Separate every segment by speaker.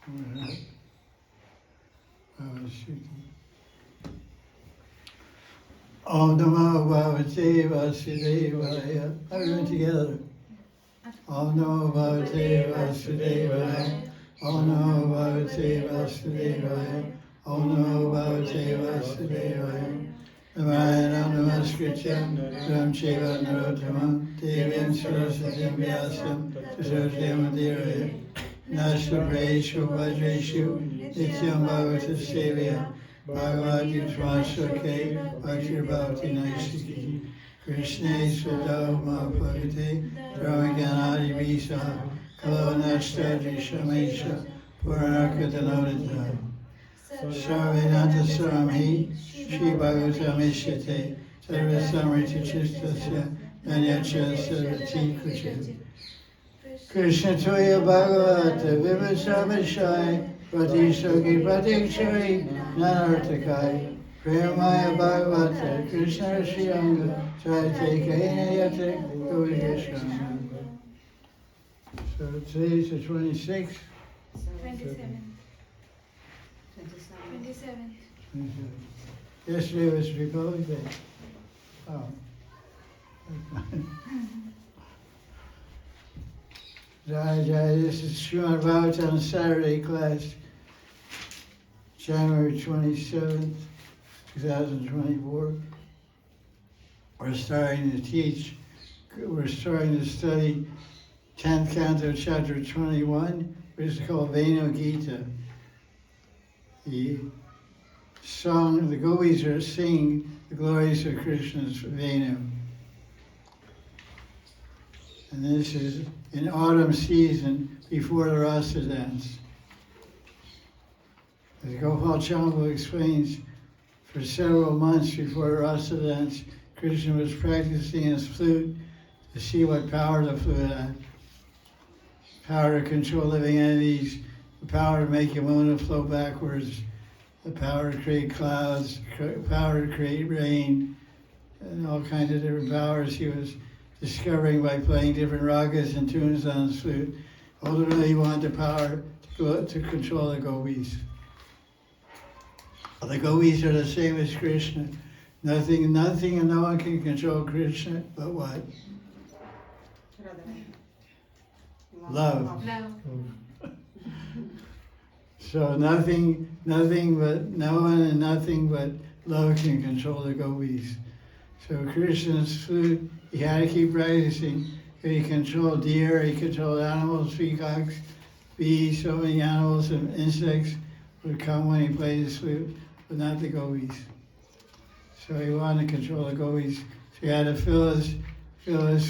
Speaker 1: Om Namo Bhagavate Vasudevaya. Everyone together. Om Namo Bhagavate Vasudevaya. Om Namo Bhagavate Vasudevaya. Om Namo Bhagavate Vasudevaya. Namayanam Namaskrityam Ram Cheva Narottamam Devyam Saraswatim Vyasam Tasotyam Adiraya Nashtabreshu Vajreshu Nityam Bhagavata Sevya Bhagavati Tvasake Bhaktir Bhakti Naisiki Krishna Swadao Mahapagate Brahmaganadi Visa Kalo Nashtadri Shamesha Puranakatanodita Sarvedanta Saramhi Shri Bhagavatam Ishyate Sarva Samriti Chistasya Nanyacha Sarvati Kuchit Krishna Toya Bhagavata Vivasavashai Prati Shogi Pratikshari Nanartakai Premaya Bhagavata Krishna Shriyanga Chaite Kaina Yate Govisham. So today's the 26th.
Speaker 2: 27. 27.
Speaker 1: Yesterday was Republic Day. Oh. Jai Jai, this is Srimad Bhagavatam Saturday class, January 27th, 2024. We're starting to study 10th Canto, Chapter 21, which is called Venu Gita. The song, the gopis are singing the glories of Krishna's Venu. And this is in autumn season before the Rasa dance. As Gopal explains, for several months before the Rasa dance, Krishna was practicing his flute to see what power the flute had. Power to control living entities, the power to make Yamuna flow backwards, the power to create clouds, power to create rain, and all kinds of different powers he was discovering by playing different ragas and tunes on his flute. Ultimately, he wanted the power to control the gopis. The gopis are the same as Krishna. Nothing and no one can control Krishna, but what? Love. So nothing but no one and nothing but love can control the gopis. So Krishna's flute, he had to keep practicing. He controlled deer, he controlled animals, peacocks, bees, so many animals and insects would come when he played his flute, but not the gopis. So he wanted to control the gopis. So he had to fill his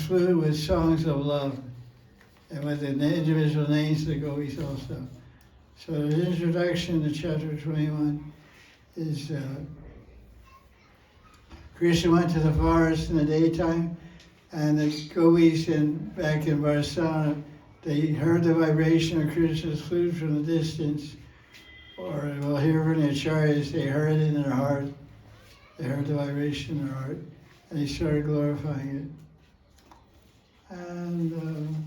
Speaker 1: flute with songs of love, and with the individual names of the gopis also. So the introduction to chapter 21 is Krishna went to the forest in the daytime, and the gopis back in Varsana, they heard the vibration of Krishna's flute from the distance, or we'll hear from the acharyas, they heard it in their heart. They heard the vibration in their heart, and they started glorifying it. And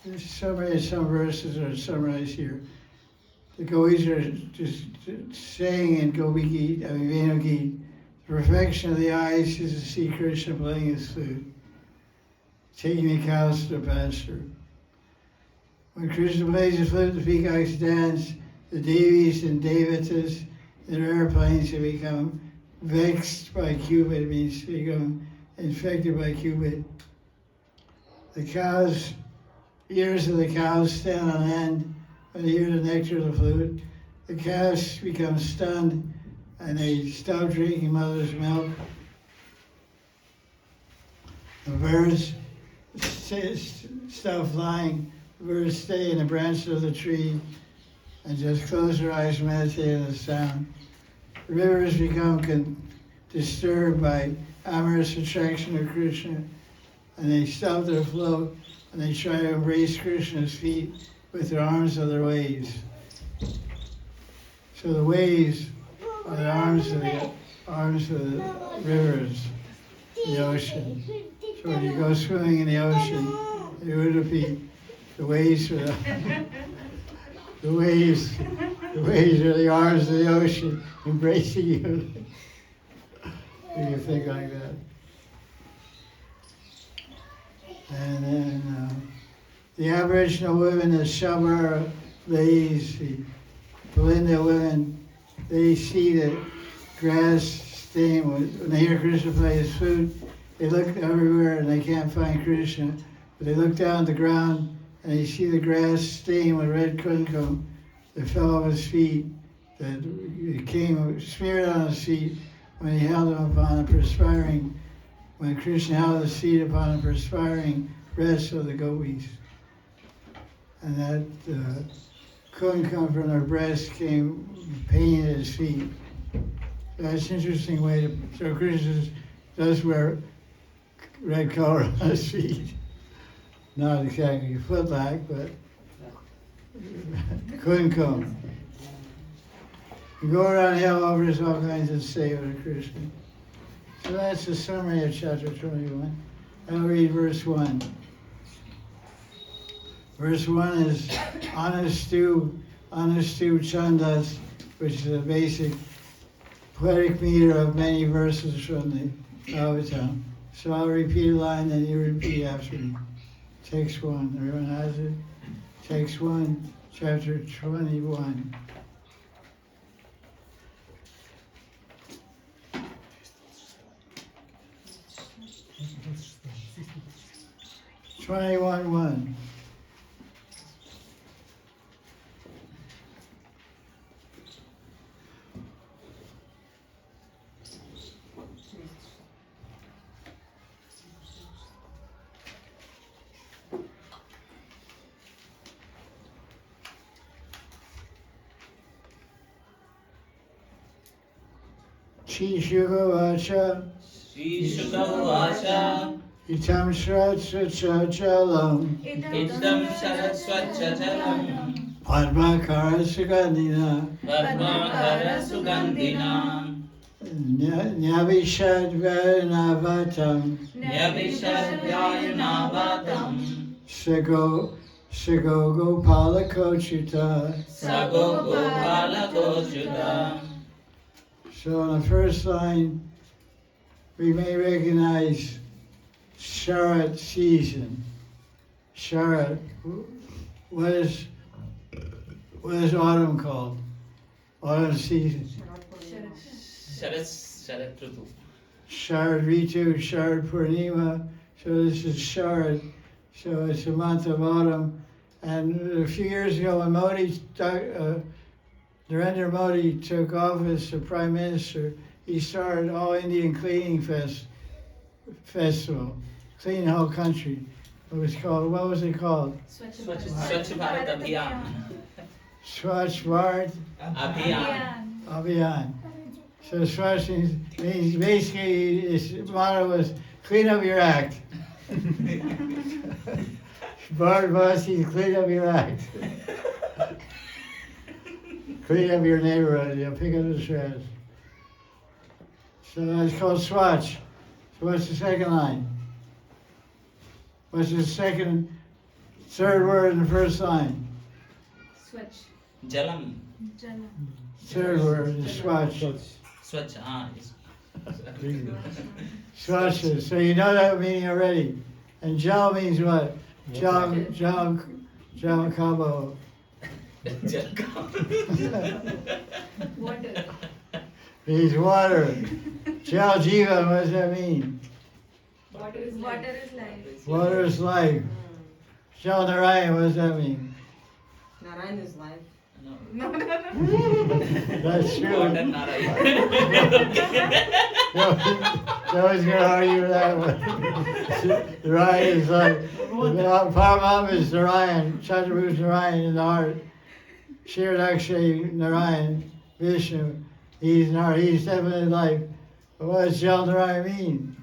Speaker 1: there's some verses are summarized here. The gopis are just saying in Venu Gita, the perfection of the eyes is to see Krishna playing his flute, taking the cows to the pasture. When Krishna plays his flute, the peacocks dance, the Devis and Devatas in airplanes have become vexed by Cupid, it means become infected by Cupid. The cows, ears of the cows stand on end when they hear the nectar of the flute. The cows become stunned and they stop drinking mother's milk. The birds stop flying. The birds stay in the branches of the tree and just close their eyes and meditate on the sound. The rivers become disturbed by amorous attraction of Krishna, and they stop their flow and they try to embrace Krishna's feet with their arms of their waves. So the waves are the arms of the rivers, the ocean. So when you go swimming in the ocean, the waves are The waves are the arms of the ocean embracing you. You can think like that. And then the Aboriginal women, the Shamar ladies, the Belinda women, they see the grass stain. When they hear Krishna play his flute, they look everywhere and they can't find Krishna. But they look down at the ground and they see the grass stained with red kumkum that fell off his feet, that came smeared on his feet when he held them upon a perspiring, when Krishna held his feet upon a perspiring breast of the gopis. And that kumkum from their breast came painted his feet. That's an interesting way to, so Krishna does wear red color on his feet. Not exactly footlack, but kumkum. You go around hell, there's all kinds of seva to Krishna. So that's the summary of chapter 21. I'll read verse 1. Verse 1 is Anastu Chandas, which is a basic poetic meter of many verses from the Bhagavatam. So I'll repeat a line, then you repeat after me. Text 1. Everyone has it? Text 1, chapter 21. (21:1). Shri Shuka Vacha
Speaker 3: Shri Shukavacha
Speaker 1: Itam Shratsvacha Jalam
Speaker 3: Idam Saraswacha Jalam
Speaker 1: Padmakara Sugandhina
Speaker 3: Padmakara Sugandhina
Speaker 1: Nyavishad Varanavatam
Speaker 3: Nyavishad Vyayunavatam
Speaker 1: Sago Gopala Kochuta.
Speaker 3: Sago Gopala Kochuta.
Speaker 1: So on the first line, we may recognize Sharat season. Sharat, what is autumn called? Autumn season.
Speaker 3: Sharat Ritu.
Speaker 1: Sharad Ritu, Sharad Purnima. So this is Sharad. So it's a month of autumn. And a few years ago when Narendra Modi took office as Prime Minister, he started All Indian Cleaning Festival, clean the whole country. What was it called?
Speaker 3: Swachh Bharat Abhiyan.
Speaker 1: Swachh Bharat Abhiyan. So Swachh means basically his motto was clean up your act. Bharat Vasi, clean up your act. Clean up your neighborhood, pick up the shreds. So that's called Swachh. So what's the second line? What's the third word in the first line?
Speaker 2: Swachh.
Speaker 3: Jalam.
Speaker 2: Jalam.
Speaker 1: Third word is Swachh.
Speaker 3: Swachh.
Speaker 1: Swachh. So you know that meaning already. And Jal means what? Jal Kabo.
Speaker 2: Water.
Speaker 1: Means water. Jal Jiva, what does that mean?
Speaker 2: Water is life.
Speaker 1: Water is life. Jal Narayan, what does that mean?
Speaker 4: Narayan is life.
Speaker 2: No.
Speaker 1: That's true.
Speaker 3: Water Narayan.
Speaker 1: No one's going to argue with that one. Narayan is like, Paramam is Narayan, Chaturabhuj Narayan in the heart. Shiradakshay Narayan, Vishnu, he's definitely life. But what does Jal Narayan mean?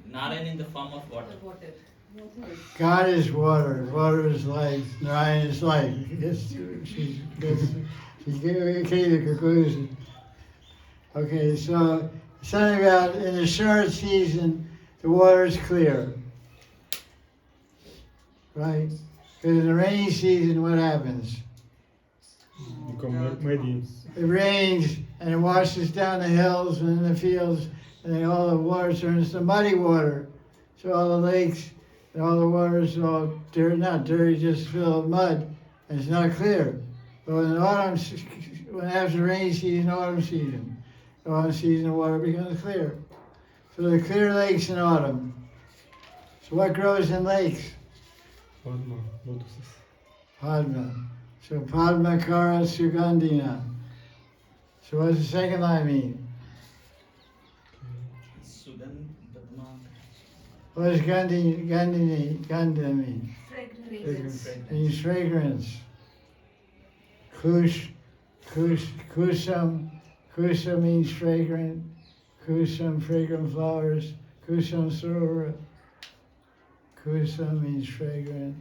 Speaker 3: Narayan in the form of water.
Speaker 1: God is water, water is life, Narayan is life. She came to the conclusion. Okay, so something about in the short season, the water is clear. Right? Because in the rainy season, what happens? It rains and it washes down the hills and the fields, and then all the water turns to muddy water. So all the lakes and all the water is all dirt, not dirty, just filled with mud, and it's not clear. But when after rainy season, autumn season, the water becomes clear. So the clear lakes in autumn. So what grows in lakes? Padma. So Padma Kara Sugandhina. So what does the second line mean?
Speaker 3: Sudan Padma.
Speaker 1: What does Gandha mean?
Speaker 2: Fragrance.
Speaker 1: It means fragrance. Kusam. Kusam means fragrant. Kusam, fragrant flowers. Kusam surura. Kusam means fragrant.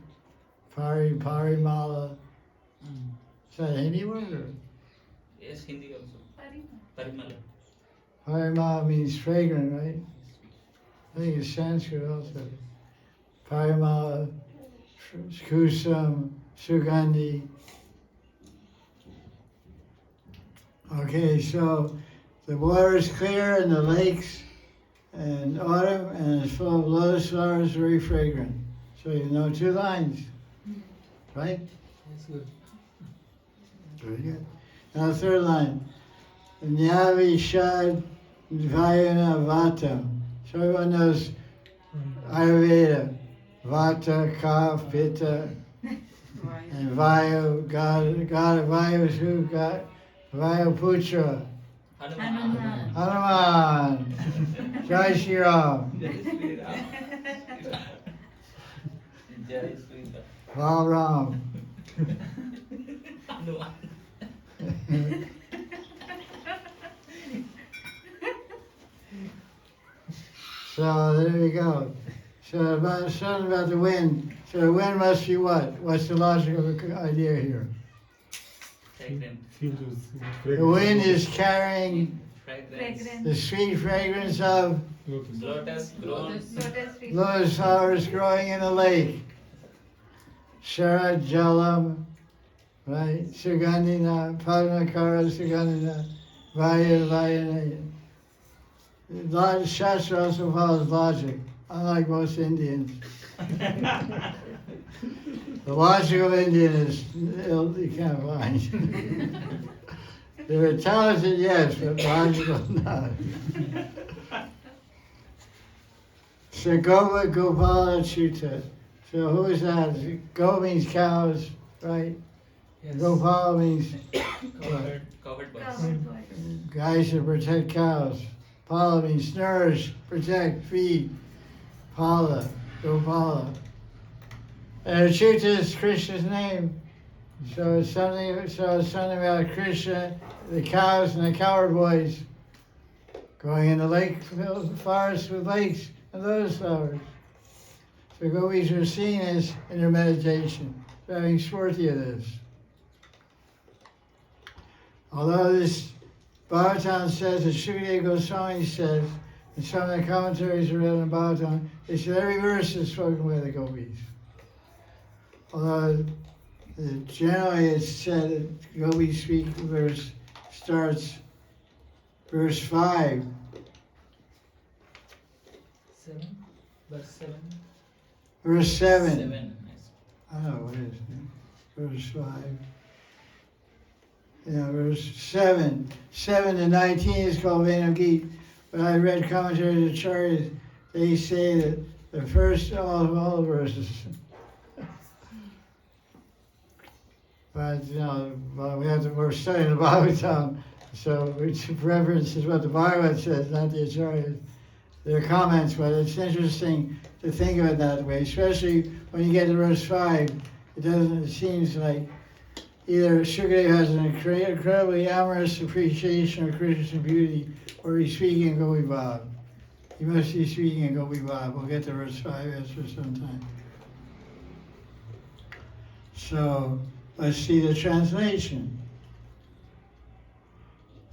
Speaker 1: Parimala. Is that a Hindi word or?
Speaker 3: Yes, Hindi also. Parimala.
Speaker 1: Parimala means fragrant, right? I think it's Sanskrit also. Parimala, Kusam, Sugandhi. Okay, so the water is clear in the lakes in autumn and it's full of lotus flowers, very fragrant. So you know 2 lines, right?
Speaker 5: That's good.
Speaker 1: Very good. Now the 3rd line. Nyavi Shad Vayana Vata. So everyone knows Ayurveda. Vata, Kapha, Pitta,
Speaker 4: Right.
Speaker 1: and Vayu. God of Vayu is who? God, Vayu Putra.
Speaker 3: Hanuman.
Speaker 1: Hanuman. Jai Shri Ram.
Speaker 3: Jai Sri Ram.
Speaker 1: Ram Ram.
Speaker 3: Hanuman.
Speaker 1: So there you go. So about something about the wind. So the wind must be what? What's the logical idea here?
Speaker 3: Fragrant.
Speaker 1: The wind is carrying
Speaker 3: Fragrance.
Speaker 1: the sweet fragrance of
Speaker 3: Lotus grown.
Speaker 1: lotus flowers growing in a lake. Sharad Jalam, right? Sugandhina, Padmakara Sugandhina, Vayana. Shastra also follows logic, unlike most Indians. The logical Indian is you can't find. They're intelligent, yes, but logical, not. So Gova Gopala Chuta. So who is that? Go means cows, right?
Speaker 5: Yes.
Speaker 1: Gopala means
Speaker 3: Covered by.
Speaker 1: guys that protect cows. Pala means nourish, protect, feed. Pala, Gopala. And Chuta is Krishna's name. So it's something about Krishna, the cows and the cowherd boys going in the lake, forest with lakes and lotus flowers. So gopis are seeing this in their meditation, having spurti of this. Although this Bhagavatam says, that Shukadeva Goswami says, in some of the commentaries read in Bhagavatam, they said every verse is spoken by the gopis. Although generally it's said that gopis speak verse starts verse 5.
Speaker 5: 7, verse 7.
Speaker 1: Verse 7.
Speaker 3: 7. Nice.
Speaker 1: I don't know what it is. Verse 5. Yeah, verse 7. 7 to 19 is called Venu Gita. But I read commentaries of Acharyas, they say that the first, all the verses. But, we're studying the Bhagavatam, so which reference is what the Bhagavad says, not the Acharyas. Their comments, but it's interesting to think of it that way, especially when you get to verse 5. It seems like either Shukadeva has an incredibly amorous appreciation of Krishna's beauty, or he's speaking in Gopi Bhav. He must be speaking in Gopi Bhav. We'll get to verse 5 after some time. So let's see the translation.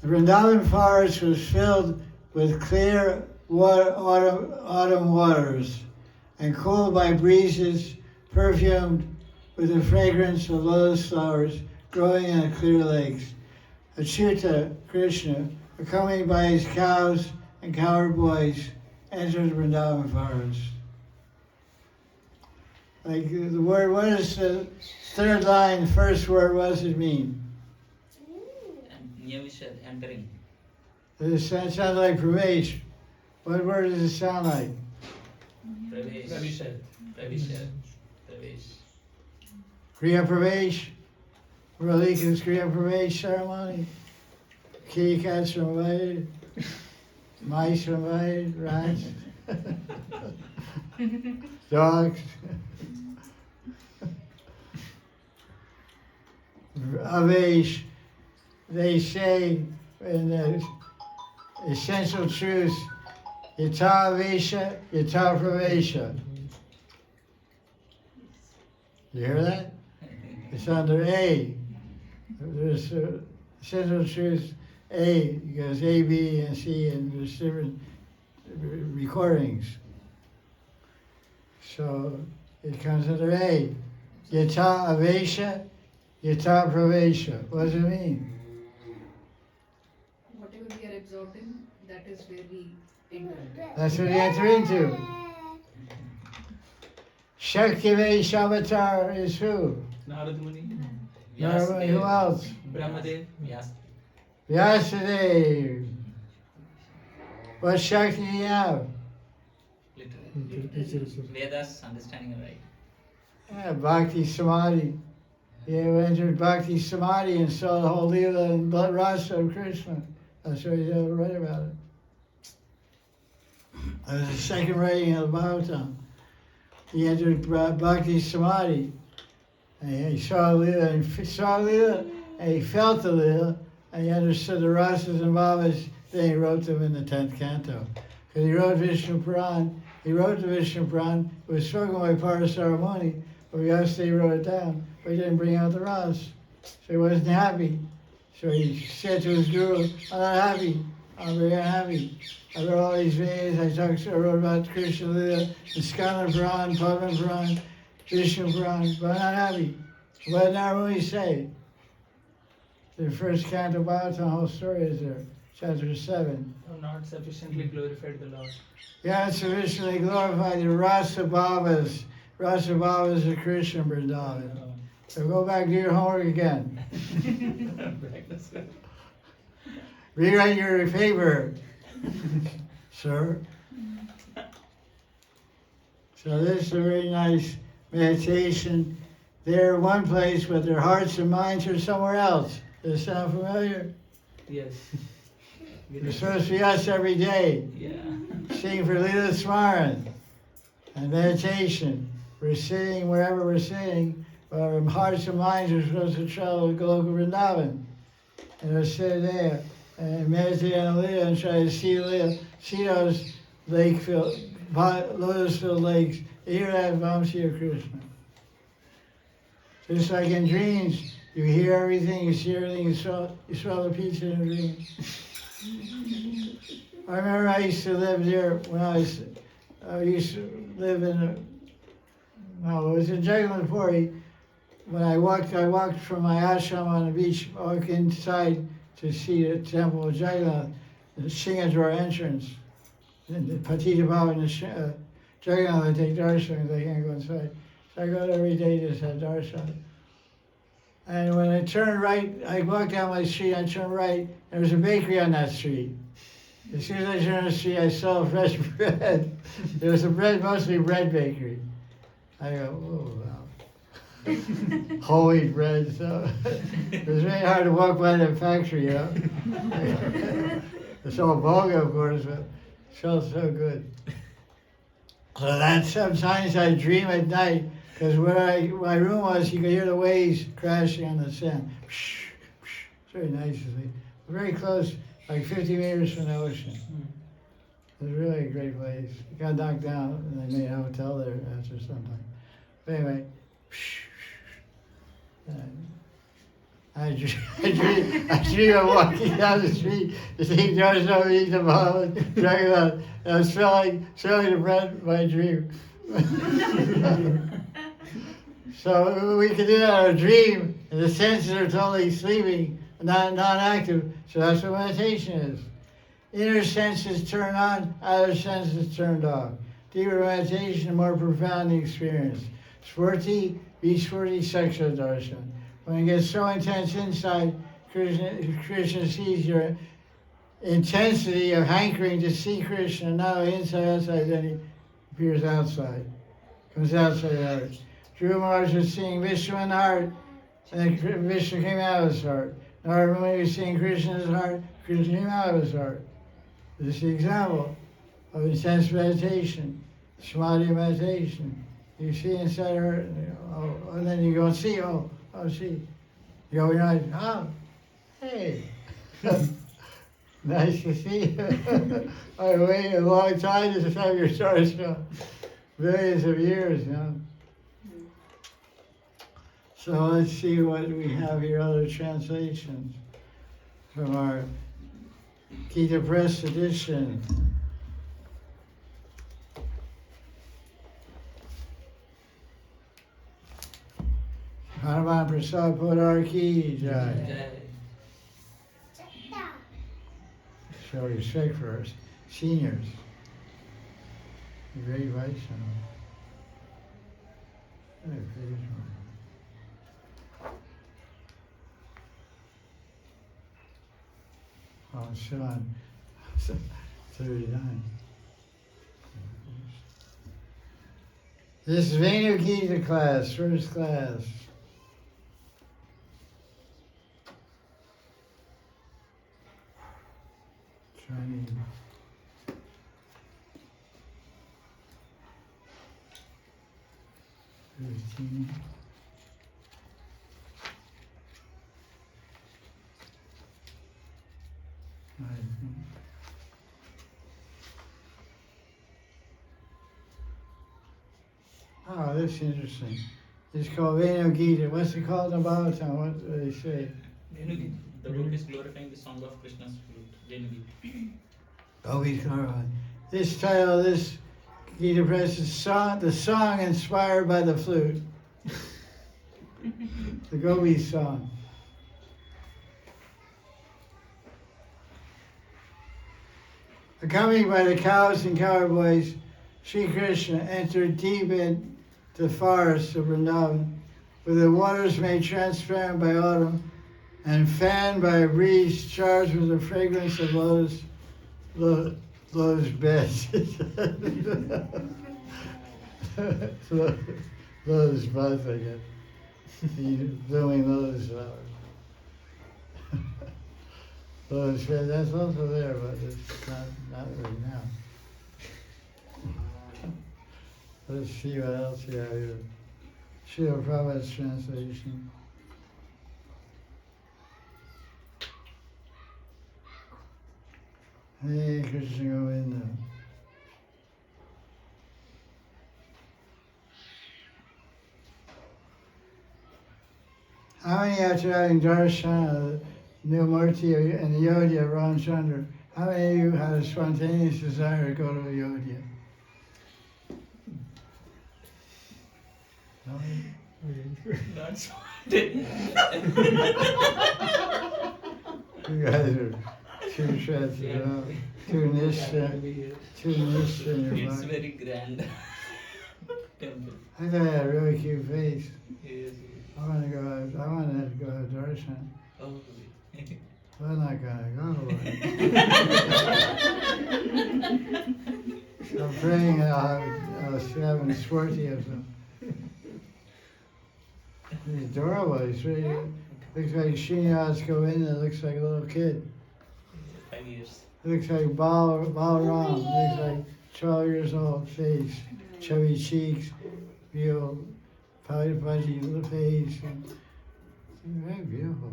Speaker 1: The Vrindavan forest was filled with clear autumn waters and cooled by breezes, perfumed with the fragrance of lotus flowers, growing in the clear lakes. Achyuta, Krishna, accompanied by his cows and cowherd boys, entered the Vrindavan forest. Like the word, what is the third line, the first word, what does it mean?
Speaker 3: And Nyavisha, entering.
Speaker 1: It sounds like Pravesh. What word does it sound like?
Speaker 3: Pravesh.
Speaker 5: Pravisha.
Speaker 3: Pravisha. Pravesh.
Speaker 1: Kriya Pravesh? Ralika's Kriya Pravesh ceremony? Kitty cats are invited? Mice are invited? Rats? Dogs? Avesh, they say in the essential truth, Yata Avesha, Yata Pravesha. You hear that? It's under A. There's essential truth A, because A, B, and C, and there's different recordings. So it comes under A. Yata Avesha, Yata Pravesha. What does it mean?
Speaker 2: Whatever we are absorbing, that is where we enter.
Speaker 1: That's what you enter into. Shaktivesh avatar is who?
Speaker 5: Narad Muni.
Speaker 1: Narada, who else?
Speaker 5: Brahmadev.
Speaker 3: Vyas.
Speaker 1: Vyasadeva. What Shakti do you have?
Speaker 3: Literally. Vedas understanding right.
Speaker 1: Yeah, Bhakti Samadhi. You entered Bhakti Samadhi and saw the whole Leela and Rasa of Krishna. That's what he's ever read about it. That was the second writing of the Bhagavatam. He entered Bhakti Samadhi. And he saw Leela and he felt the Leela and he understood the Rasas and Bhavas. Then he wrote them in the 10th canto. Because he wrote Vishnu Puran. He wrote the Vishnu Puran. It was spoken by Parasara Muni, but Vyasa wrote it down. But he didn't bring out the Ras. So he wasn't happy. So he said to his guru, I'm not happy. I'm very unhappy. I wrote all these Vedas. I wrote about Krishna Lila, the Skanda Puran, Padma Puran, Vishnu Puran, but I'm not happy. What did Narmuni say? The first canto Bhagavatam, the whole story is there. Chapter 7.
Speaker 5: Have not sufficiently glorified the Lord.
Speaker 1: Yeah, sufficiently glorified the Rasa Bhavas. Rasa Bhavas of Krishna Vrindavan. So go back, do your homework again. Rewrite your paper, sir. So this is a very nice meditation. They're one place, but their hearts and minds are somewhere else. Does it sound familiar?
Speaker 5: Yes.
Speaker 1: You're supposed to be us every day.
Speaker 5: Yeah.
Speaker 1: Sing for Lila Smaran and meditation. We're sitting wherever we're sitting, but our hearts and minds are supposed to travel to Goloka Vrindavan. And we'll sit there and meditate on Lila and try to see Lila, see those lake-filled, lotus-filled lakes, hear that Vamsi of Krishna. Just like in dreams, you hear everything, you see everything, you smell the pizza in a dream. I remember I used to live there when I used to live in it was in Jagannathpuri. When I walked from my ashram on the beach, walk inside to see the temple of Jagannath, the Singadwar entrance. And the Patita Bhava and the Jagannath, I take darshan because I can't go inside. So I go there every day to just have darshan. And when I turned right, I walked down my street, I turned right, there was a bakery on that street. As soon as I turned the street, I saw fresh bread. There was a mostly bread bakery. I go, oh, wow. Whole wheat bread, so it was very hard to walk by that factory, you know. It's all vulgar, of course, but it felt so good. So that sometimes I dream at night, because where my room was, you could hear the waves crashing on the sand. It's very nice to see. Very close, like 50 meters from the ocean. It was really a great place. It got knocked down, and they made a hotel there after some time. But anyway, I dream of walking down the street, seeing George eat the ball, dragging out. I was smelling the bread in my dream. So we could do that in a dream And the senses are totally sleeping, non-active, so that's what meditation is. Inner senses turn on, outer senses turned off. Deeper meditation, a more profound experience. Swarti, Vishwarti, Seksha Darshan. When it gets so intense inside, Krishna sees your intensity of hankering to see Krishna, not only inside, outside, then he appears outside. Comes outside the heart. Dhruva Maharaj was seeing Vishnu in the heart, and then Vishnu came out of his heart. Narada Muni was seeing Krishna in his heart, Krishna came out of his heart. This is the example of intense meditation, samadhi meditation. You see inside her, and then you go and see, see. You go, you're not, hey, nice to see you. I waited a long time to have your stars come. Millions of years, So let's see what we have here, other translations from our Gita Press edition. Hanuman Prasad Podar Ki Jai. Show respect for our seniors. The great Vaishnava. Oh, Sean. 39. This is Venu Gita class, first class. Chinese. Oh, that's interesting. It's called Venu Gita. What's it called in Bhagavatam? What do they say?
Speaker 3: Venu Gita. The book is glorifying the song of Krishna's flute. Venu Gita.
Speaker 1: Oh, he's glorifying. This title of this Gita Press is the song inspired by the flute. The Gopi song. Accompanied by the cows and cowboys, Sri Krishna entered deep into the forest of Vrindavan, where the waters made transparent by autumn and fanned by a breeze charged with the fragrance of lotus beds. Lotus buds, I guess. Blooming lotus flowers. Lotus beds, that's also there, but it's not really now. Let's see what else we have here. Srila Prabhupada's translation. Hey, Krishna Govinda. How many after having darshan, the new Murti and the Yodhya Ramchandra, how many of you had a spontaneous desire to go to Ayodhya? No?
Speaker 3: That's
Speaker 1: You guys are too shreds, too nishtha in your
Speaker 3: It's
Speaker 1: mind.
Speaker 3: very grand temple.
Speaker 1: I thought I had a really cute face.
Speaker 3: Yes.
Speaker 1: I want to go to darshan.
Speaker 3: Oh.
Speaker 1: But I'm not gonna go. I'm praying I'll have 7 Swarti of them. He's adorable. He's really, looks like Srinivas Govinda, looks like a little kid.
Speaker 3: 5 years.
Speaker 1: Looks like Balaram, looks like 12 years old, face, chubby cheeks, real pudgy little face. And very beautiful.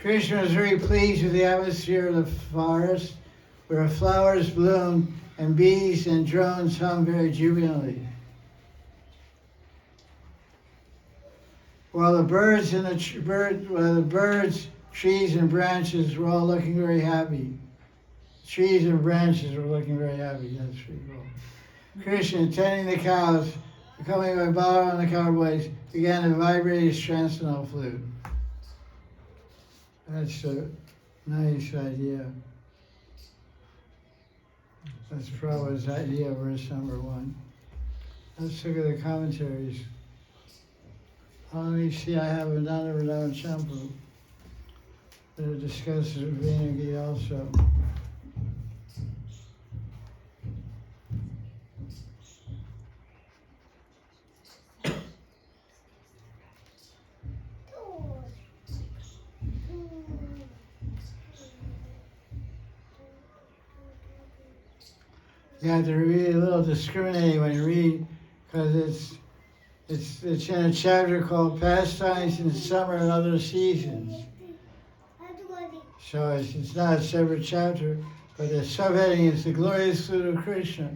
Speaker 1: Krishna was very pleased with the atmosphere of the forest, where flowers bloomed and bees and drones hum very jubilantly. While the birds, trees and branches were all looking very happy. Trees and branches were looking very happy. That's pretty cool. Krishna tending the cows, becoming by Bala and the cowboys, began to vibrate his transcendental flute. That's a nice idea. That's Prabhupada's idea, verse number 1. Let's look at the commentaries. Let me see, I have another Vrindavan Shampoo that discusses Venu Gita also. You have to read a little discriminating when you read, because it's in a chapter called Pastimes in Summer and Other Seasons. So it's not a separate chapter, but the subheading is the glorious flute of Krishna,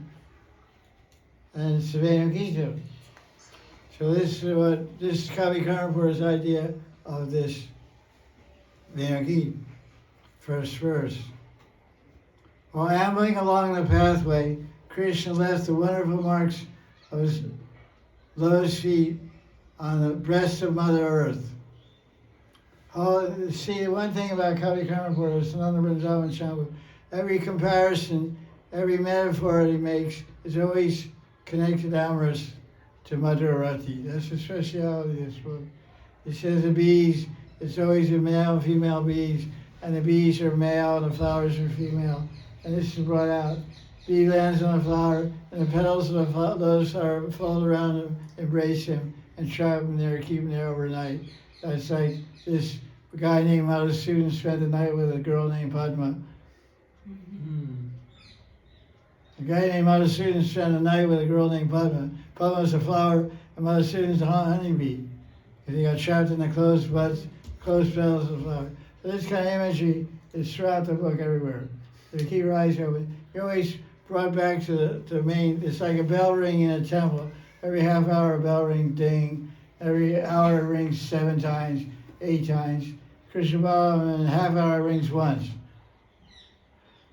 Speaker 1: and it's the Venu Gita. So this is Kavi Karnapur's idea of this Venu Gita, first verse. While ambling along the pathway, Krishna left the wonderful marks of his lotus feet on the breast of Mother Earth. See, the one thing about Kavi Karnapur is another Vrindavan Shampoo. Every comparison, every metaphor that he makes is always connected amorous to Mother Rati. That's the speciality of this book. It says the bees, it's always a male and female bees, and the bees are male and the flowers are female. And this is brought out. Bee lands on a flower, and the petals of the lotus flower fold around him, embrace him, and trap him there, keep him there overnight. That's like this guy named Madhusudan spent the night with a girl named Padma. A guy named Madhusudan spent the night with a girl named Padma. Padma was a flower, and Madhusudan's a honeybee. And he got trapped in the closed petals of the flower. So this kind of imagery is throughout the book everywhere. So keep your eyes open. You're always brought back to the main. It's like a bell ring in a temple. Every half hour a bell ring, ding. Every hour it rings 7 times, 8 times. Krishna Balaram in a half hour rings once.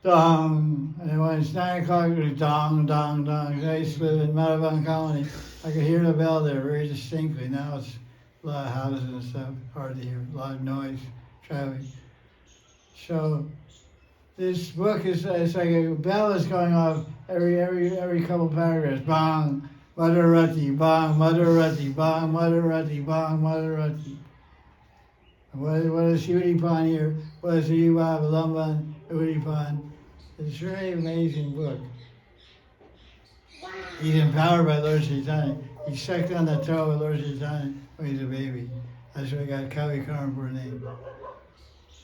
Speaker 1: Dong. And then when it's 9 o'clock, it goes dong, dong, dong. I used to live in Madan colony. I could hear the bell there very distinctly. Now it's a lot of houses and stuff, hard to hear, a lot of noise, traffic. So this book is it's like a bell is going off every couple paragraphs. Bang, Madhurati, bang, Madhurati, bang, Madhurati, bang, Madhurati. What is Udipan here? What is the Yuva, Vilamban, Udipan? It's a very amazing book. He's empowered by Lord Chaitanya. He sucked on the toe of Lord Chaitanya when he was a baby. That's why he got Kavi Karnapur name.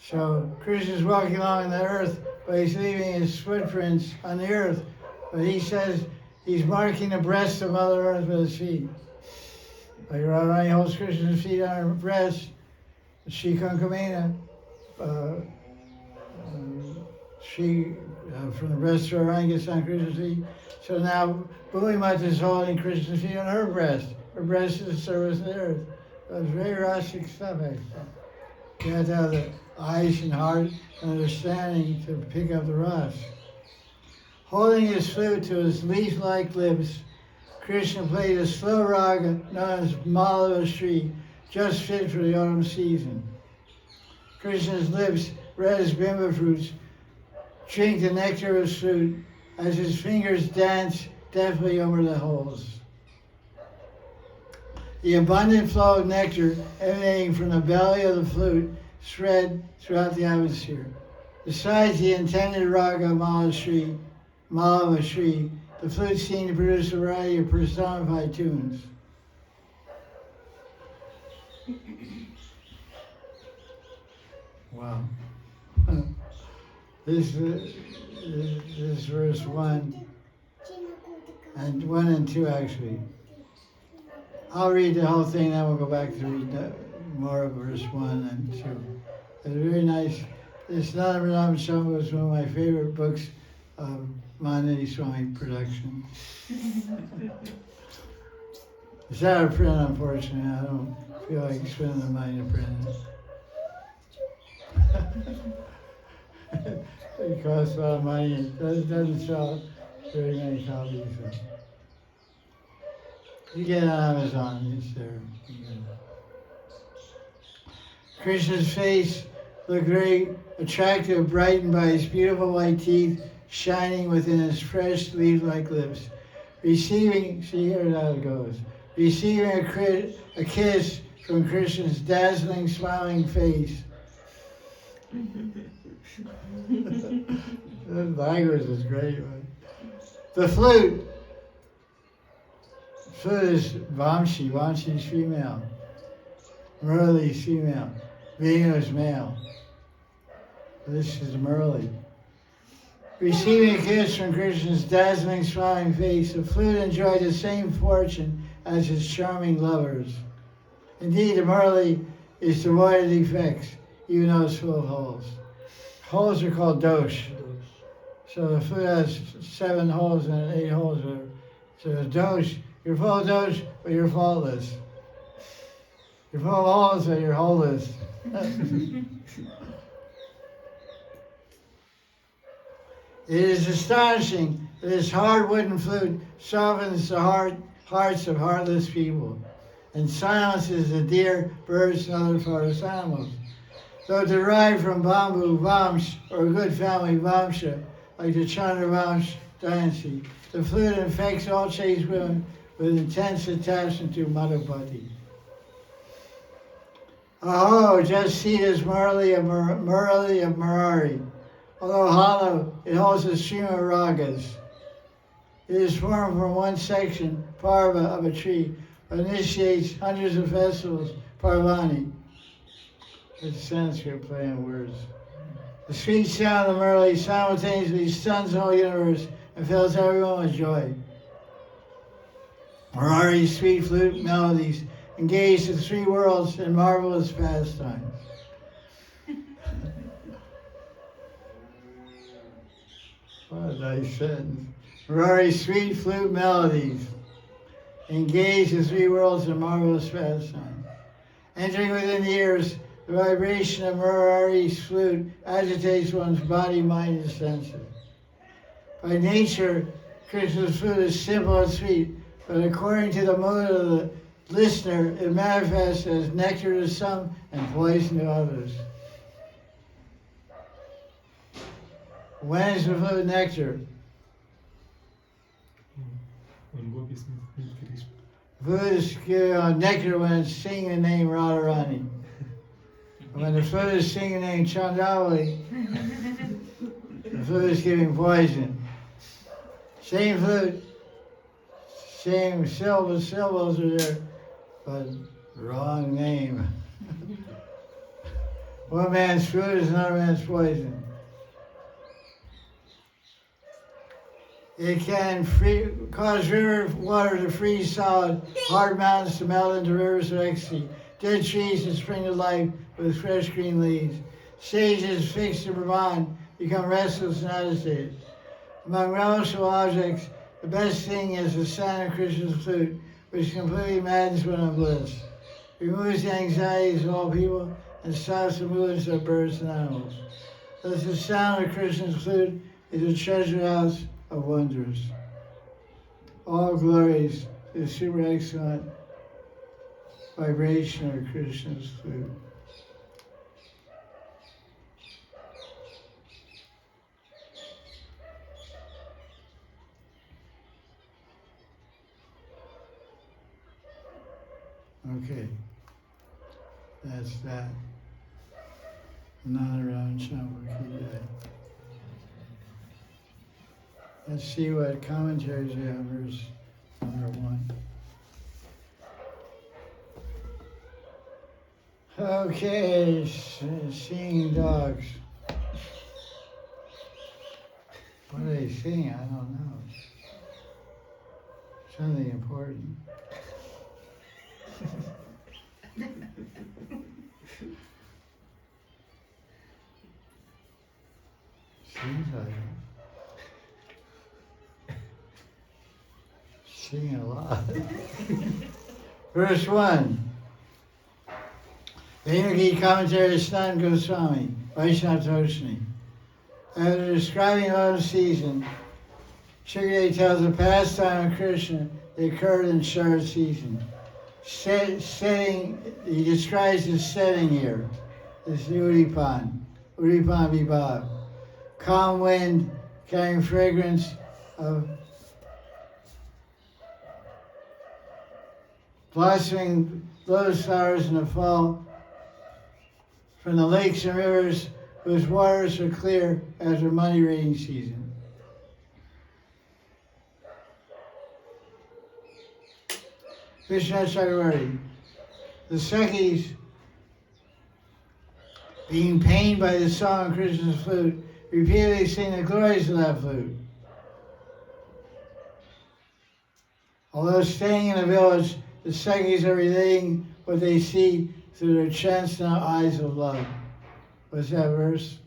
Speaker 1: So Krishna's walking along the earth, but he's leaving his footprints on the earth. But he says he's marking the breast of Mother Earth with his feet. Like Radharani holds Krishna's feet on her breast. She Kankamena, from the breast of Radharani gets on Krishna's feet. So now Bhumimata is holding Krishna's feet on her breast. Her breast is the service of the earth. So it's very Rasic stuff, actually. You have to have the eyes and heart and understanding to pick up the ras. Holding his flute to his leaf-like lips, Krishna played a slow raga known as Malava Shri, just fit for the autumn season. Krishna's lips, red as bimba fruits, drink the nectar of his flute as his fingers dance deftly over the holes. The abundant flow of nectar emanating from the belly of the flute spread throughout the atmosphere. Besides the intended raga Malava Shri, the flute seemed to produce a variety of personified tunes. Wow. This is verse 1 and 1 and 2 actually. I'll read the whole thing, then we'll go back to read more of verse 1 and 2. It's very nice. It's not a Vrindavan Shampoo, it's one of my favorite books of Mahanidhi Swami production. It's out of print, unfortunately. I don't feel like spending the money to print it. It costs a lot of money. It doesn't sell very many copies. So. You get it on Amazon, it's there. Krishna's face looked very attractive, brightened by his beautiful white teeth shining within his fresh leaf-like lips. Receiving, see here how it goes. Receiving a kiss from Krishna's dazzling, smiling face. The language is great, right? The flute. Flute is Vamshi. Vamshi is female. Murli is female. Venu is male. This is Murli. Receiving a kiss from Krishna's dazzling, smiling face, the flute enjoyed the same fortune as his charming lovers. Indeed, the Murli is devoid of defects, even though it's full of holes. Holes are called dosh. So the flute has 7 holes and 8 holes. So the dosh, you're full of dosh, but you're faultless. You're full of holes, but you're holeless. It is astonishing that this hard wooden flute softens the hearts of heartless people and silences the deer, birds, and other forest animals. Though derived from bamboo, vamsh, or a good family vamsha, like the Chandra Vamsh dynasty, the flute infects all chaste women with intense attachment to Madhupati. Oh, just see this Murli of Murari. Although hollow, it holds a stream of ragas. It is formed from one section, parva, of a tree, but initiates hundreds of festivals, parvani. It's Sanskrit play on words. The sweet sound of the Murli simultaneously stuns the whole universe and fills everyone with joy. Murari's sweet flute melodies engage the 3 worlds in marvelous pastimes. What a nice sentence. Murari's sweet flute melodies engage the 3 worlds in marvelous pastimes. Entering within the ears, the vibration of Murari's flute agitates one's body, mind, and senses. By nature, Krishna's flute is simple and sweet, but according to the mood of the listener, it manifests as nectar to some and poison to others. When is the flute nectar?
Speaker 6: When gopis meet Krishna.
Speaker 1: Flute is giving nectar when it's singing the name Radharani. When the flute is singing the name Chandavali, the flute is giving poison. Same flute, same syllables are there, but wrong name. One man's flute is another man's poison. It can cause river water to freeze solid, hard mountains to melt into rivers of ecstasy, dead trees to spring to life with fresh green leaves. Sages fixed in Brahman become restless and agitated. Among relishable objects, the best thing is the sound of Krishna's flute, which completely maddens one in bliss, removes the anxieties of all people, and stops the movements of birds and animals. Thus the sound of Krishna's flute is a treasure house of wonders. All glories to the super excellent vibration of Krishna's flute. Okay, that's that. Not around Shambhaki. Let's see what commentaries we have, verse number 1. Okay, seeing dogs. What are they seeing? I don't know. Something important. Seems like it. Seeing a lot. Verse 1. Venu commentary of Snan Goswami, Vaishnava Toshni. After describing autumn season, Shukadeva tells the pastime of Krishna They occurred in short season. Setting, he describes the setting here. This is Uripan Vibhav. Calm wind carrying fragrance of blossoming lotus flowers in the fall from the lakes and rivers whose waters are clear after money rain season. Krishna Chakravarti. The Sakhis, being pained by the song of Krishna's flute, repeatedly sing the glories of that flute. Although staying in the village, the Sakhis are relating what they see through their transcendental eyes of love. What's that verse?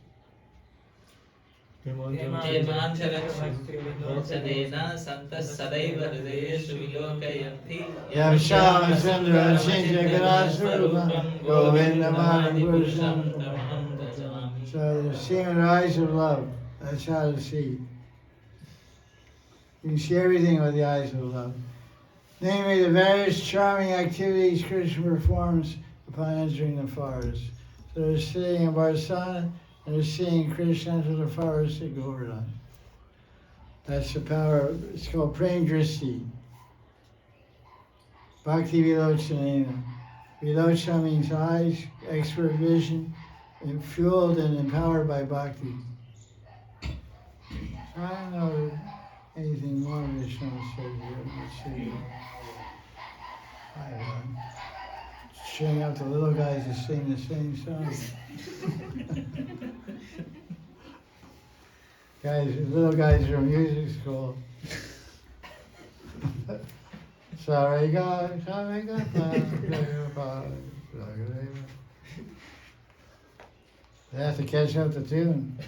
Speaker 1: Yamsham Sundara Chinta Ganasrupa Govindamana Purusham. So they're seeing with their eyes of love. That's how to see. You can see everything with the eyes of love. Namely, the various charming activities Krishna performs upon entering the forest. So they're sitting in Varsana and they're seeing Krishna enter the forest at Govardhan. That's the power. It's called Prem Dristi. Bhakti Vilochanena. Vilochana means eyes, expert vision, and fueled and empowered by bhakti. I don't know anything more Vishnu said here. Let's see. I don't know. Cheering out the little guys to sing the same song. Guys, little guys from music school. Sorry, God, sorry, God. They have to catch up the tune.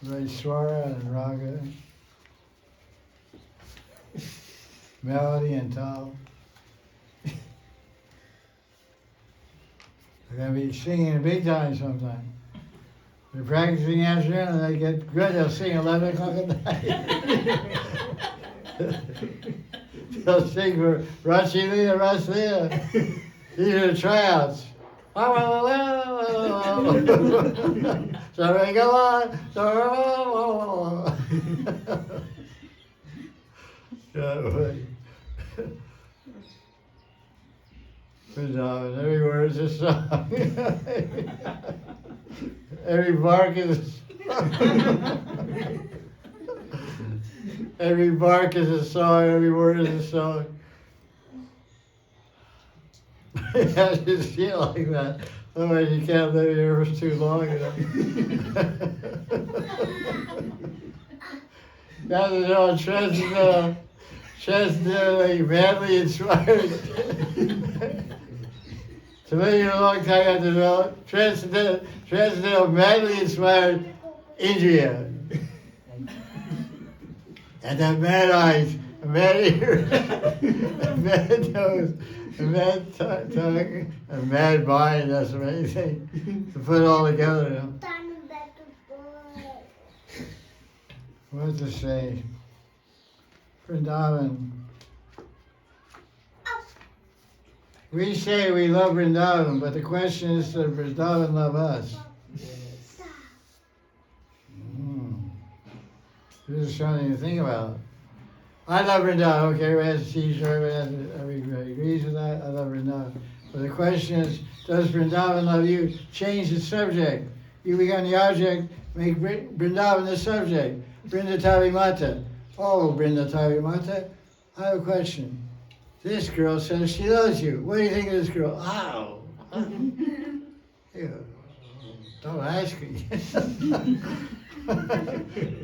Speaker 1: Right, Swara and Raga, melody and tal. They're going to be singing in big time sometime. They're practicing in the afternoon and they get good, they'll sing 11 o'clock at night. They'll sing for Rashi Lila, Raslila. These are the tryouts. Sorry, go on. Every word is a song. Every bark is every bark is a song, every word is a song. You have to feel like that. Otherwise you can't live here for too long, you know. That is all transcendentally, madly inspired. To me, a long time I have to develop transcendental, madly inspired Indriya. And then mad eyes, a mad ears, a mad nose, a mad tongue, a mad mind, that's amazing. To put it all together, you know. What to say? Vrindavan. We say we love Vrindavan, but the question is, does Vrindavan love us? This is something to think about. I love Vrindavan. Okay, everybody has a t-shirt, everybody agrees with that. I love Vrindavan. But the question is, does Vrindavan love you? Change the subject. You become the object, make Vrindavan the subject. Vrindatavi Mata. Oh, Vrindatavi Mata, I have a question. This girl says she loves you. What do you think of this girl? Ow. Don't ask me.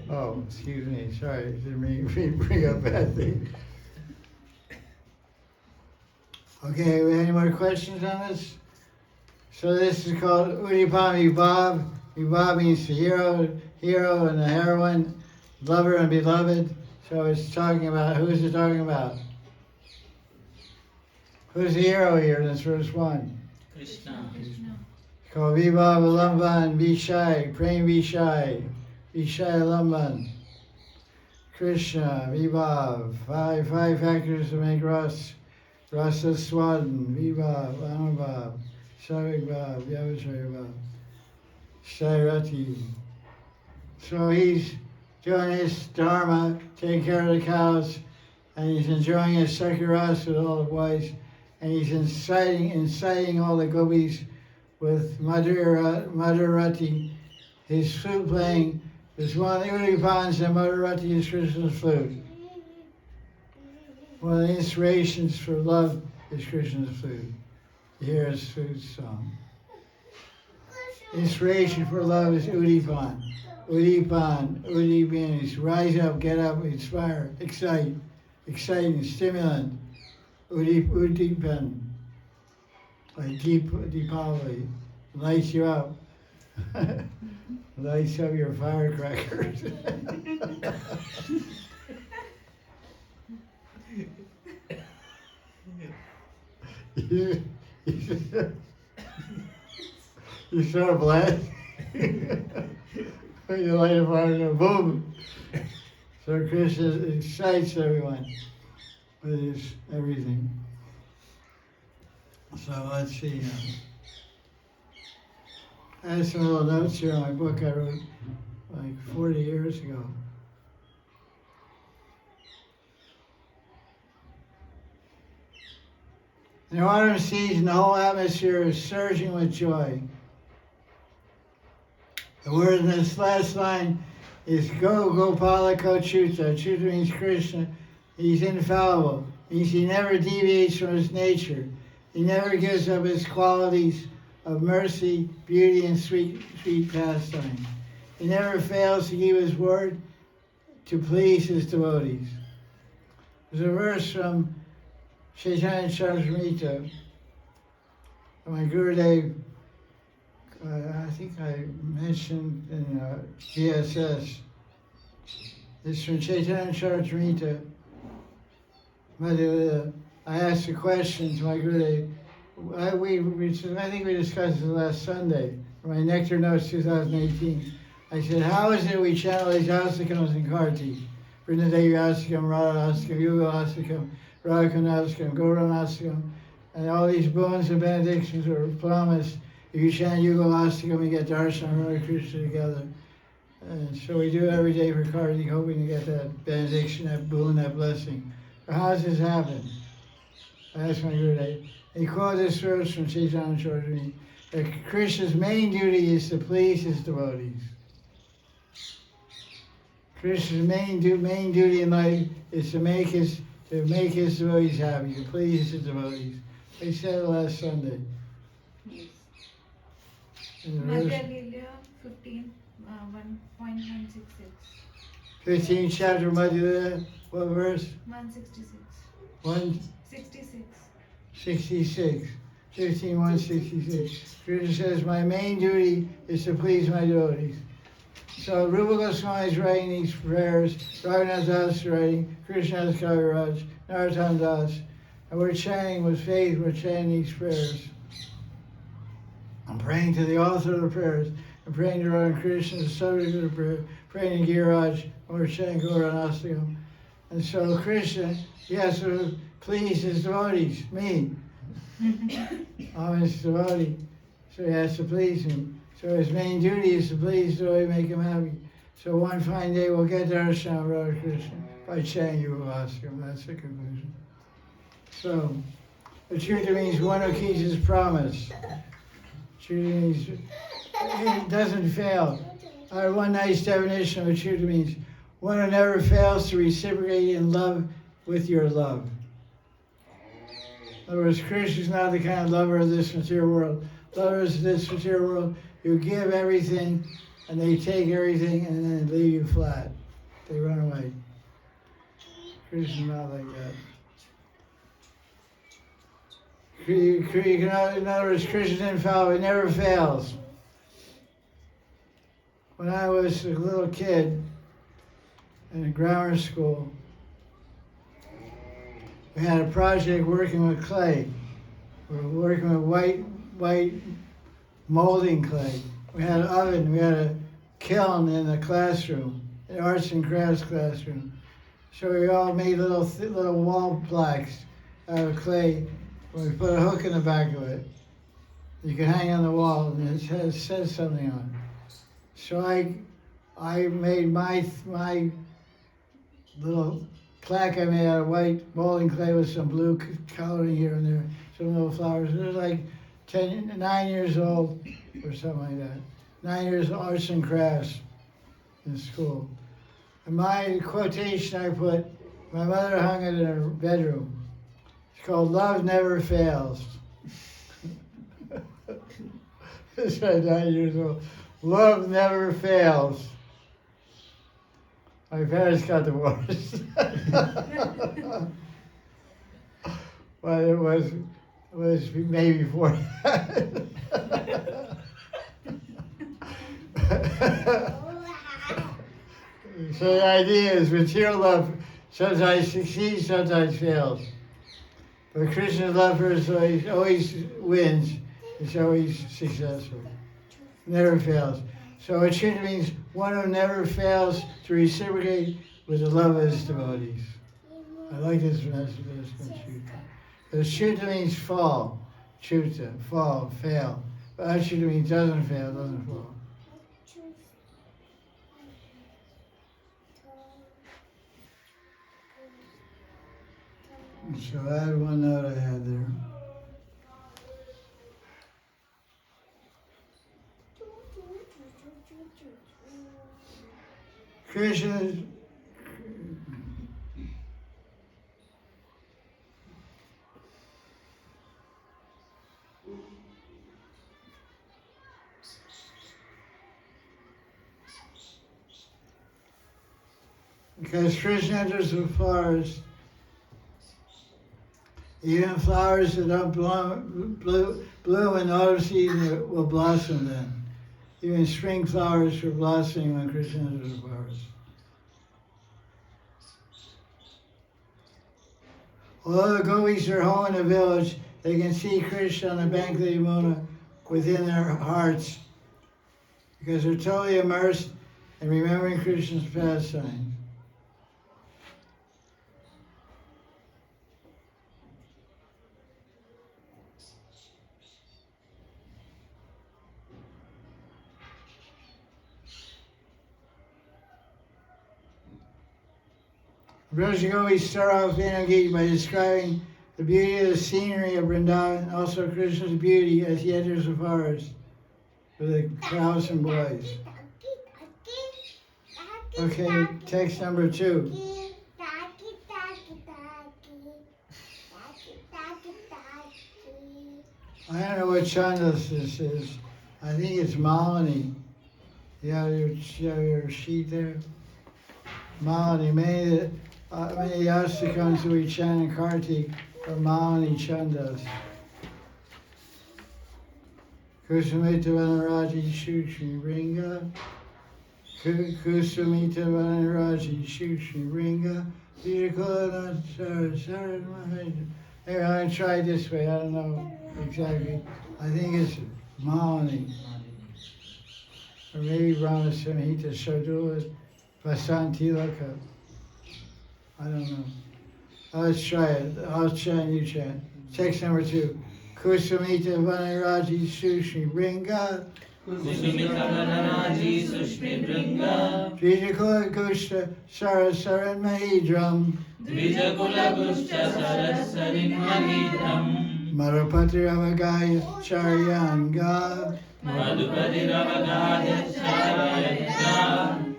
Speaker 1: Oh, excuse me. Sorry, didn't bring up bad things. Okay, any more questions on this? So this is called Udipami Bhav. Bhav means the hero and the heroine, lover and beloved. So it's talking about, who is it talking about? Who's the hero here in this verse 1?
Speaker 3: Krishna.
Speaker 1: It's called Vibhav Alamban Vishai, Prem Vishai, Vishai Alamban. Krishna, Vibhav, five factors to make Rasa Swadan, Vibhav, Anubhav, Savibhav, Vyavasaribhav, Sairati. So he's doing his dharma, taking care of the cows, and he's enjoying his Sakiras with all the boys, and he's inciting all the gopis with Madhurati. His flute playing is one of the Udipans, and Madhurati is Krishna's flute. One of the inspirations for love is Krishna's flute. You hear his flute song. Inspiration for love is Udipan. Udipan, Udi means rise up, get up, inspire, excite, exciting, stimulant. Udipan, like Deepavali, lights you up. Lights up your firecrackers. You start a blast. You light a fire and boom. So Krishna excites everyone with his everything. So let's see. I have some little notes here on my book I wrote like 40 years ago. In the autumn season, the whole atmosphere is surging with joy. The word in this last line is Gopala Chuta. Chuta means Krishna. He's infallible. Means he never deviates from his nature. He never gives up his qualities of mercy, beauty, and sweet pastime. He never fails to keep his word to please his devotees. There's a verse from Chaitanya Charitamrita. My Gurudev, I think I mentioned in GSS. It's from Chaitanya Charitamrita. I asked a question to my Gurudev. I think we discussed it last Sunday, for my Nectar Notes 2018. I said, how is it we channel these astakams in Karti? Vrindadevi astakam, Radha astakam, Yuga astakam, Radhakund astakam, Gauran astakam, and all these boons and benedictions are promised. If you chant Yuga astakam, you get darshan and Hare Krishna together. And so we do it every day for Karti, hoping to get that benediction, that boon, that blessing. So how does this happen? I asked my Gurudev. He quoted this verse from Chaitanya Charitamrita that Krishna's main duty is to please his devotees. Krishna's main duty in life is to make his devotees happy, to please his devotees. He said it last Sunday.
Speaker 2: Yes.
Speaker 1: In the verse,
Speaker 2: Madhya Lila 15, 1.166.
Speaker 1: 15th chapter, Madhya, what verse?
Speaker 2: 166.
Speaker 1: 166.
Speaker 2: 66.
Speaker 1: 166. Krishna says, my main duty is to please my devotees. So Rupa Goswami is writing these prayers, Raghunath Das is writing, Krishna Das Kaviraj, Narottam Das, and we're chanting with faith, we're chanting these prayers. I'm praying to the author of the prayers. I'm praying to Radha Krishna, the subject of the prayer, praying to Giriraj, and we're chanting Gauran Astakam. And so Krishna, he has to please his devotees, me. I'm his devotee, so he has to please me. So his main duty is to please the devotee, make him happy. So one fine day we'll get darshan of Radha Krishna by chanting Yuga Astakam. That's the conclusion. So, the Chuta means one who keeps his promise. Chuta means it doesn't fail. One nice definition of what Chuta means: one who never fails to reciprocate in love with your love. In other words, Krishna is not the kind of lover of this material world. Lovers of this material world, you give everything, and they take everything, and then they leave you flat. They run away. Krishna is not like that. In other words, Krishna is infallible. He never fails. When I was a little kid in a grammar school, we had a project working with clay. We were working with white molding clay. We had an oven, we had a kiln in the classroom, the arts and crafts classroom. So we all made little wall plaques out of clay. We put a hook in the back of it. You can hang on the wall, and it says something on it. So I made my little plaque I made out of white molding clay with some blue coloring here and there, some little flowers. It was like 9 years old or something like that. 9 years of arts and crafts in school. And my quotation I put, my mother hung it in her bedroom. It's called "Love Never Fails." It's right, 9 years old. Love never fails. My parents got divorced. But it was maybe before that. So the idea is material love sometimes succeeds, sometimes fails. But Krishna's love for us always wins. It's always successful. Never fails. So it should means one who never fails to reciprocate with the love of his devotees. I like this message. But Shuddha means fall. Chuta, fall, fail. But Ashuddha means doesn't fail, doesn't fall. So I had one note I had there. Krishna, because Krishna enters the forest, even flowers that don't bloom in autumn season will blossom then. Even spring flowers are blossoming when Krishna enters the forest. Although the gopis are home in the village, they can see Krishna on the bank of the Yamuna within their hearts because they're totally immersed in remembering Krishna's pastimes. Brother, we start off Venu Gita by describing the beauty of the scenery of Vrindavan and also Krishna's beauty as he enters the forest with the cows and boys. Okay, text number 2. I don't know what chandas this is. I think it's Mahanidhi. You have your sheet there? Mahanidhi. Many yastikams that we chant in Kartik are Mahanidhi chandas. Kusumita Vanaraji Shukshmi Ringa. Kusumita Vanaraji Shukshmi Ringa. Virakulana Sarasara Maharaj. Anyway, I'm going to try it this way. I don't know exactly. I think it's Mahanidhi. Or maybe Brahmasamhita Shardula Vasantilaka. I don't know. Let's try it. I'll chant, you chant. Text number 2. Kusumita Vanaraji Sushmi Bringa.
Speaker 3: Kusumita Vanaraji Sushmi Bringa.
Speaker 1: Dvijakula Gushta Sarasaran Mahidram.
Speaker 3: Dvijakula Gushta Sarasarin Mahidram.
Speaker 1: Marupati Ravagaya Charyanga.
Speaker 3: Madhupati Ravagaya Charyanga.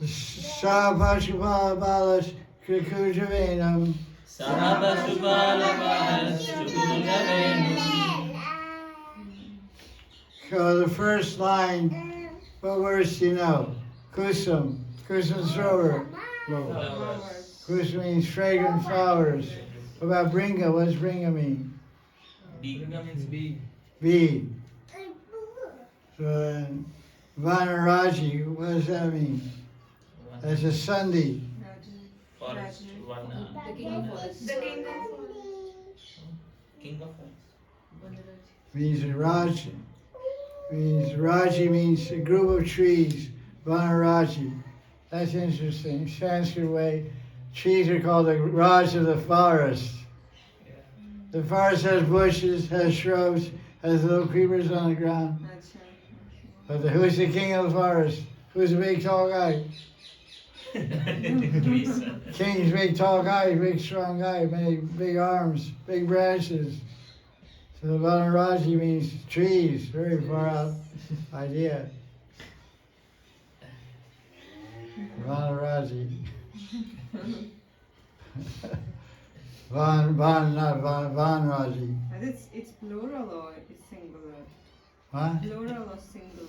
Speaker 1: Sabhashupala Balas Krikujavenam.
Speaker 3: Sahabasubala Balas Sukujavenam.
Speaker 1: So the first line, what words do you know? Kusum. Kusum Srovar. Kusum means fragrant flowers. What about Bringa? What does Bringa mean?
Speaker 5: Bringa means bee.
Speaker 1: Bee. So then, Vanaraji, what does that mean? That's a Sandhi.
Speaker 3: Forest.
Speaker 2: The king of forest.
Speaker 4: The king of
Speaker 3: King of forest.
Speaker 1: Means Raji. Means Raji means a group of trees. Vanaraji. That's interesting. Sanskrit way trees are called the Raj of the forest. The forest has bushes, has shrubs, has little creepers on the ground. But who's the king of the forest? Who's the big tall guy?
Speaker 3: Trees.
Speaker 1: King's big tall guy, big strong guy, big arms, big branches. So the Vanaraji means trees, very far out idea. Vanaraji. Vanraji.
Speaker 4: And it's plural or it's singular?
Speaker 1: What?
Speaker 4: Plural or singular?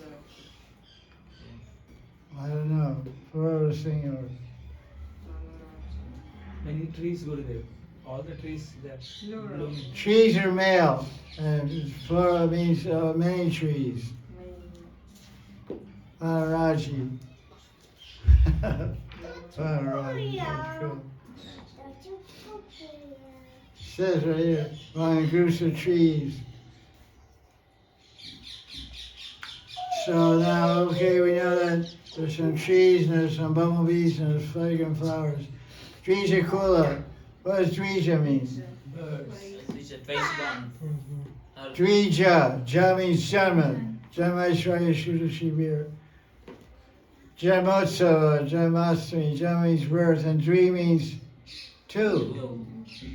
Speaker 1: I don't know. Plural or singular?
Speaker 5: Many trees go there. All the trees that
Speaker 4: Plural.
Speaker 5: bloom.
Speaker 1: Trees are male, and plural means many trees. Vanaraji. Vanaraji. That's cool. Says right here, among groups of trees. So now, okay, we know that there's some trees and there's some bumblebees and there's fragrant flowers. Dvija Kula. What does Dvija mean?
Speaker 3: It's a twice born.
Speaker 1: Dvija. Ja means Janma. Janmaishwarya Shuddha Shibir. Janmotsava. Janmastami. Jan means birth. And Dvi means two.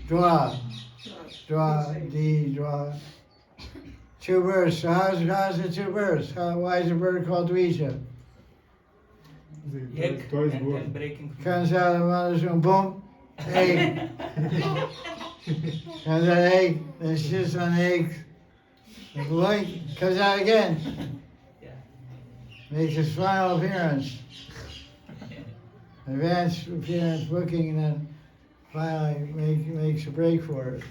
Speaker 1: Dwa. Dwa. D. Dwa. Two births. So how's it two births? Why is a bird called Dvija?
Speaker 5: Egg
Speaker 6: Twice
Speaker 5: and
Speaker 6: born.
Speaker 5: then breaking.
Speaker 1: Comes out of the mother's womb, boom, egg. Comes out egg, then sits on the egg. Blink, comes out again.
Speaker 5: Yeah.
Speaker 1: Makes his final appearance. Advanced appearance booking, and then finally makes a break for it.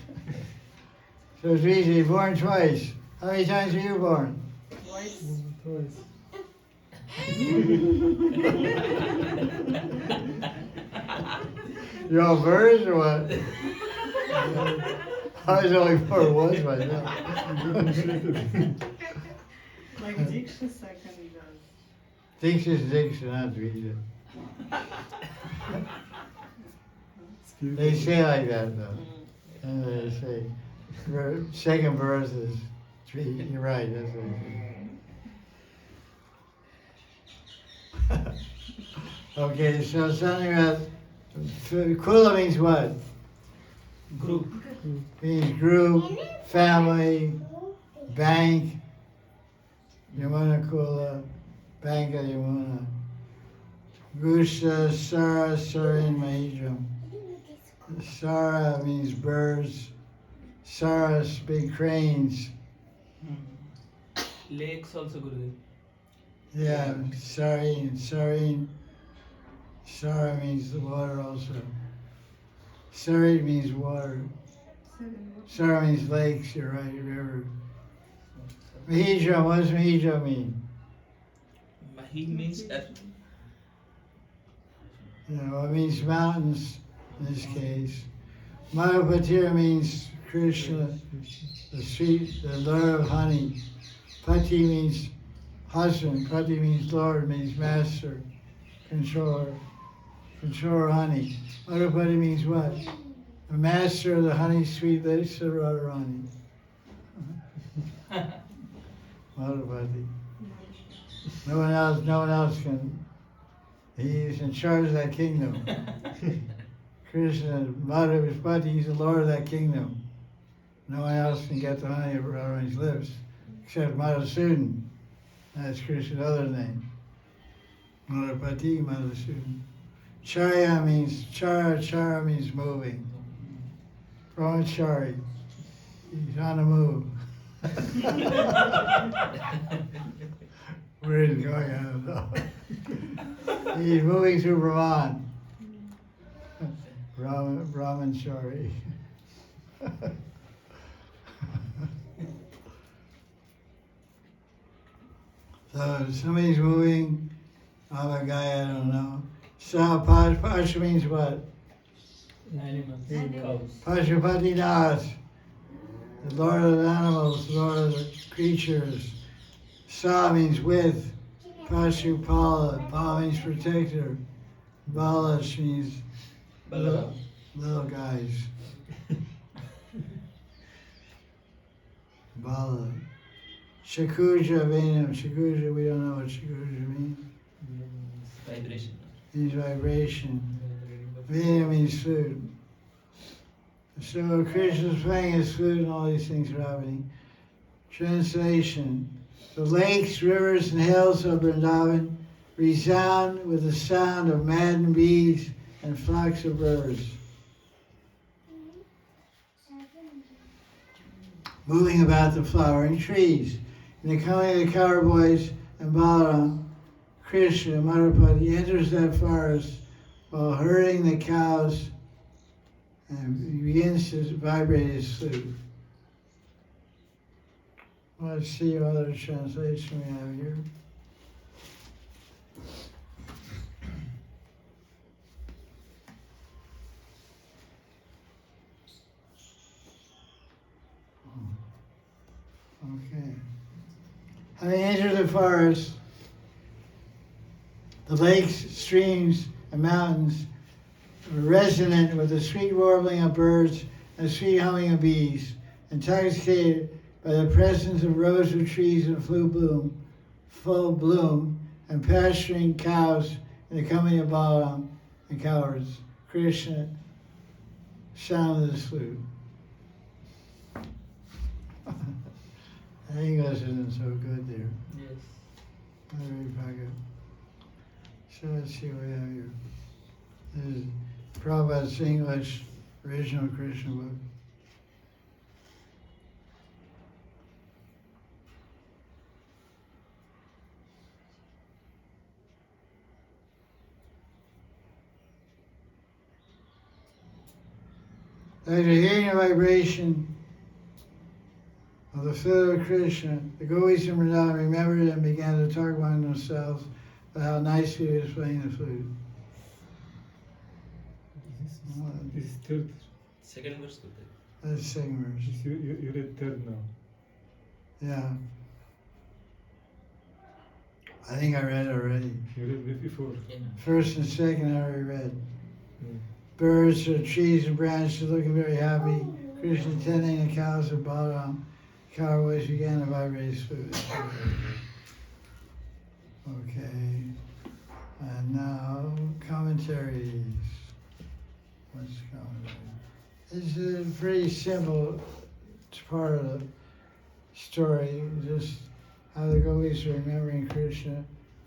Speaker 1: So it's easy, born twice. How many times were you born?
Speaker 4: Twice.
Speaker 6: Twice.
Speaker 1: You all birds or what? I was only born once myself.
Speaker 4: Like Diksha second does.
Speaker 1: Diksha's Diksha, not Dvija. They say like that though. And they say, second birth is Dvija. You're right, that's what it is. Okay, so something about Kula means what?
Speaker 5: Group.
Speaker 1: Means group, family, bank, Yamuna Kula, Bank of Yamuna. Gusha, Sara, Sarin, Mahidram. Sara means birds. Saras, big cranes.
Speaker 5: Lakes also go there.
Speaker 1: Yeah, Sarin. Sara means the water also. Sarin means water. Sara means lakes, you're right, river. Mahidram, what does Mahidram mean?
Speaker 3: Mahi means earth.
Speaker 1: You know, it means mountains in this case. Madhupatira means Krishna, the sweet, the Lord of honey. Pati means husband. Pati means Lord, means master, controller. Controller honey. Madhupati means what? The master of the honey sweet lips of Radharani. Madhupati. No one else can. He's in charge of that kingdom. Krishna, Madhupati, he's the Lord of that kingdom. No one else can get the honey of Radharani's lips, except Madhusudan. That's Krishna's other name. Madhupati, Madhusudan. Charya means, chara means moving. Brahmachari, he's on the move. Where is he going? I don't know. He's moving through Brahman. Brahmachari. So somebody's moving. I'm a guy I don't know. So Pasha means what?
Speaker 5: Animals.
Speaker 1: Pashupati Das, the Lord of the animals, Lord of the creatures. Sa means with. Pashupala, Pa means protector. Balash means
Speaker 5: Balaram.
Speaker 1: little guys. Bala. Shakuja Venu. Shakuja, we don't know what Shakuja means.
Speaker 3: Vibration.
Speaker 1: Means vibration. Venu means flute. So Krishna's playing his flute and all these things are happening. Translation. The lakes, rivers, and hills of Vrindavan resound with the sound of Madan bees and flocks of birds. Moving about the flowering trees. In the coming of the cowboys and Balaram, Krishna, Madhupati, enters that forest while herding the cows and begins to vibrate his flute. Let's see what other translation we have here. Okay. Having entered the forest, the lakes, streams, and mountains were resonant with the sweet warbling of birds and sweet humming of bees, intoxicated by the presence of rosewood trees in full bloom, and pasturing cows in the company of Balaram and cowards. Krishna sounded his flute. The English isn't so good there.
Speaker 3: Yes.
Speaker 1: Let me back up. So let's see what we have here. This is Prabhupada's English original Krishna book. After hearing the vibration of the flute of Krishna, the gopis in Madan remembered and began to talk among themselves about how nicely he was playing the flute.
Speaker 6: This is third.
Speaker 3: Second verse. Gopal.
Speaker 1: That's the second verse.
Speaker 6: You read third now.
Speaker 1: Yeah. I think I read already.
Speaker 6: You read before.
Speaker 3: Yeah.
Speaker 1: First and second I already read.
Speaker 6: Yeah.
Speaker 1: Birds, trees and branches looking very happy. Krishna tending the cows of Balaram. Cowboys began to vibrate his flute. Okay. And now commentaries. What's commentary? This is a pretty simple part of the story. Just how the gopis are remembering Krishna,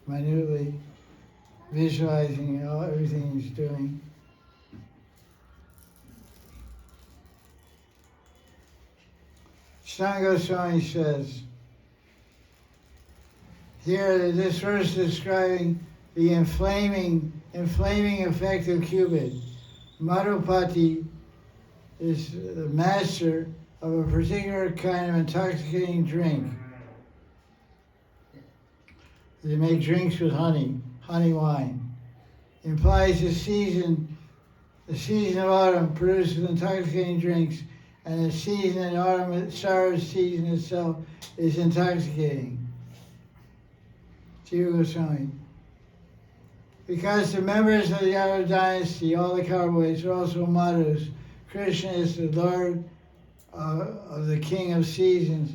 Speaker 1: minutely visualizing everything he's doing. Sanatana Goswami says, here this verse is describing the inflaming effect of Cupid. Madhupati is the master of a particular kind of intoxicating drink. They make drinks with honey wine. Implies the season of autumn produces intoxicating drinks, and the season in autumn, sour season itself, is intoxicating. Jiva Goswami. Because the members of the Yadav dynasty, all the cowboys, are also Madhus. Krishna is the Lord of the King of Seasons.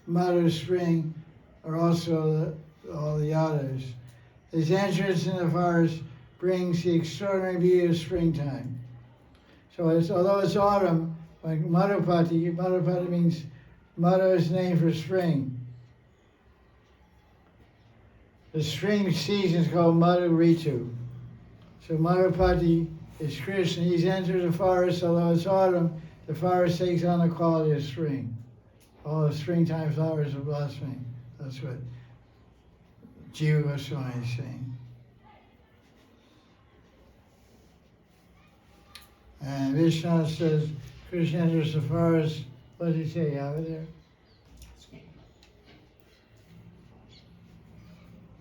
Speaker 1: Madhu Spring are also all the Yadavs. His entrance in the forest brings the extraordinary beauty of springtime. So although it's autumn, like Madhupati means, Madhu is name for spring. The spring season is called Madhu Ritu. So Madhupati is Krishna. He's entered the forest, although it's autumn, the forest takes on the quality of spring. All the springtime flowers are blossoming. That's what Jiva Goswami is saying. And Vishnu says, Krishna enters the forest. What did he say? You have it there?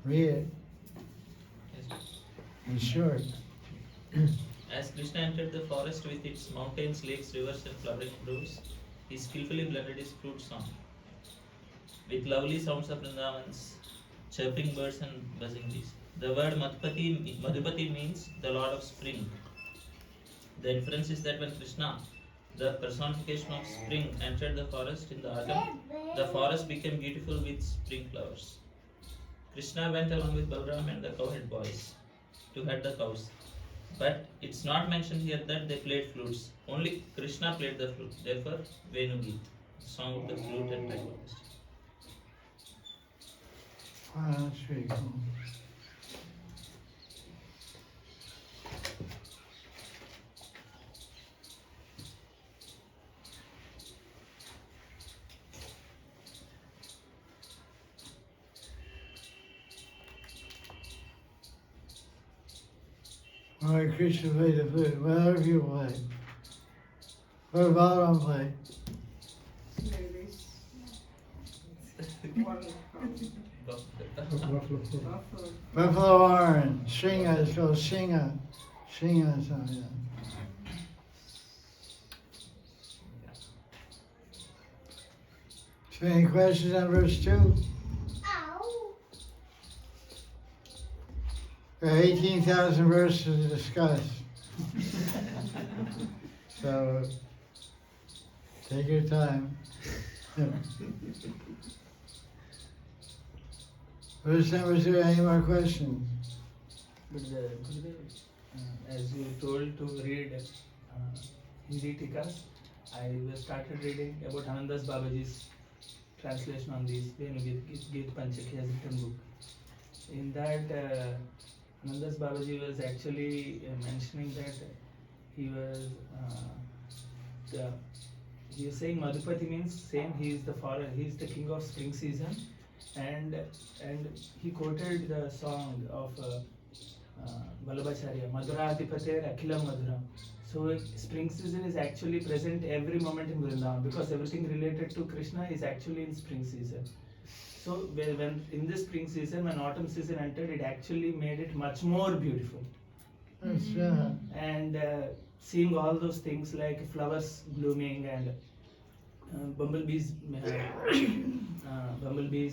Speaker 1: Read it.
Speaker 3: Yes.
Speaker 1: In short.
Speaker 3: As Krishna entered the forest with its mountains, lakes, rivers, and flowering groves, he skillfully blended his flute song with lovely sounds of Vrindavans, chirping birds, and buzzing bees. The word Madhupati means the Lord of Spring. The inference is that when Krishna, the personification of spring, entered the forest in the autumn, the forest became beautiful with spring flowers. Krishna went along with Balram and the cowherd boys to herd the cows. But it's not mentioned here that they played flutes. Only Krishna played the flute. Therefore, Venu Gita, song of the flute and pipe orchestra.
Speaker 1: That's pretty cool. Why Krishna played the flute? Whatever you play. What about on play?
Speaker 4: Ladies. One
Speaker 6: Buffalo.
Speaker 4: buffalo.
Speaker 1: Buffalo Orange, Shinga, it's called Shinga. Shinga, something. Yeah. So any questions on verse 2? There are 18,000 verses to discuss. So take your time. Verse number 2, any more questions?
Speaker 5: But as you told to read Hindi Tikas, I started reading about Anandas Babaji's translation on this Venu Gita Panchak. He has written book. In that, Anandas Babaji was actually mentioning that he was he was saying Madhupati means same. He is the king of spring season, and he quoted the song of Vallabhacharya, Madhuradhipater Akhilam Madhuram. So spring season is actually present every moment in Vrindavan because everything related to Krishna is actually in spring season. So when in this spring season, when autumn season entered, it actually made it much more beautiful.
Speaker 1: That's
Speaker 5: And seeing all those things like flowers blooming and bumblebees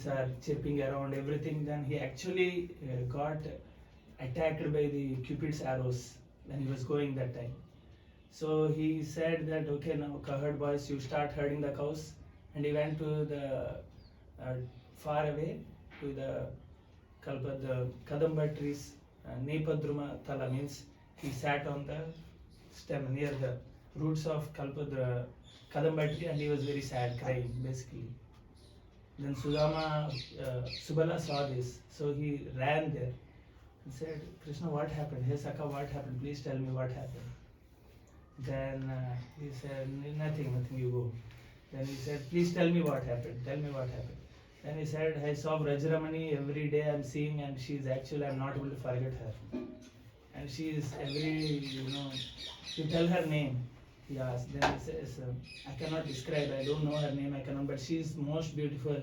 Speaker 5: are chirping around everything, then he actually got attacked by the Cupid's arrows when he was going that time. So he said that, okay, now cowherd boys, you start herding the cows, and he went to the far away to the Kadamba trees, Nepadruma Tala means he sat on the stem near the roots of Kadamba tree, and he was very sad, crying basically. Then Subala saw this, so he ran there and said, Krishna, what happened? Hey Saka, what happened? Please tell me what happened. Then he said, nothing, you go. Then he said, please tell me what happened. Then he said, I saw Vrajramani every day I'm seeing, and I'm not able to forget her. And she is you tell her name. He asked. Then he says, I cannot describe, I don't know her name, but she is most beautiful.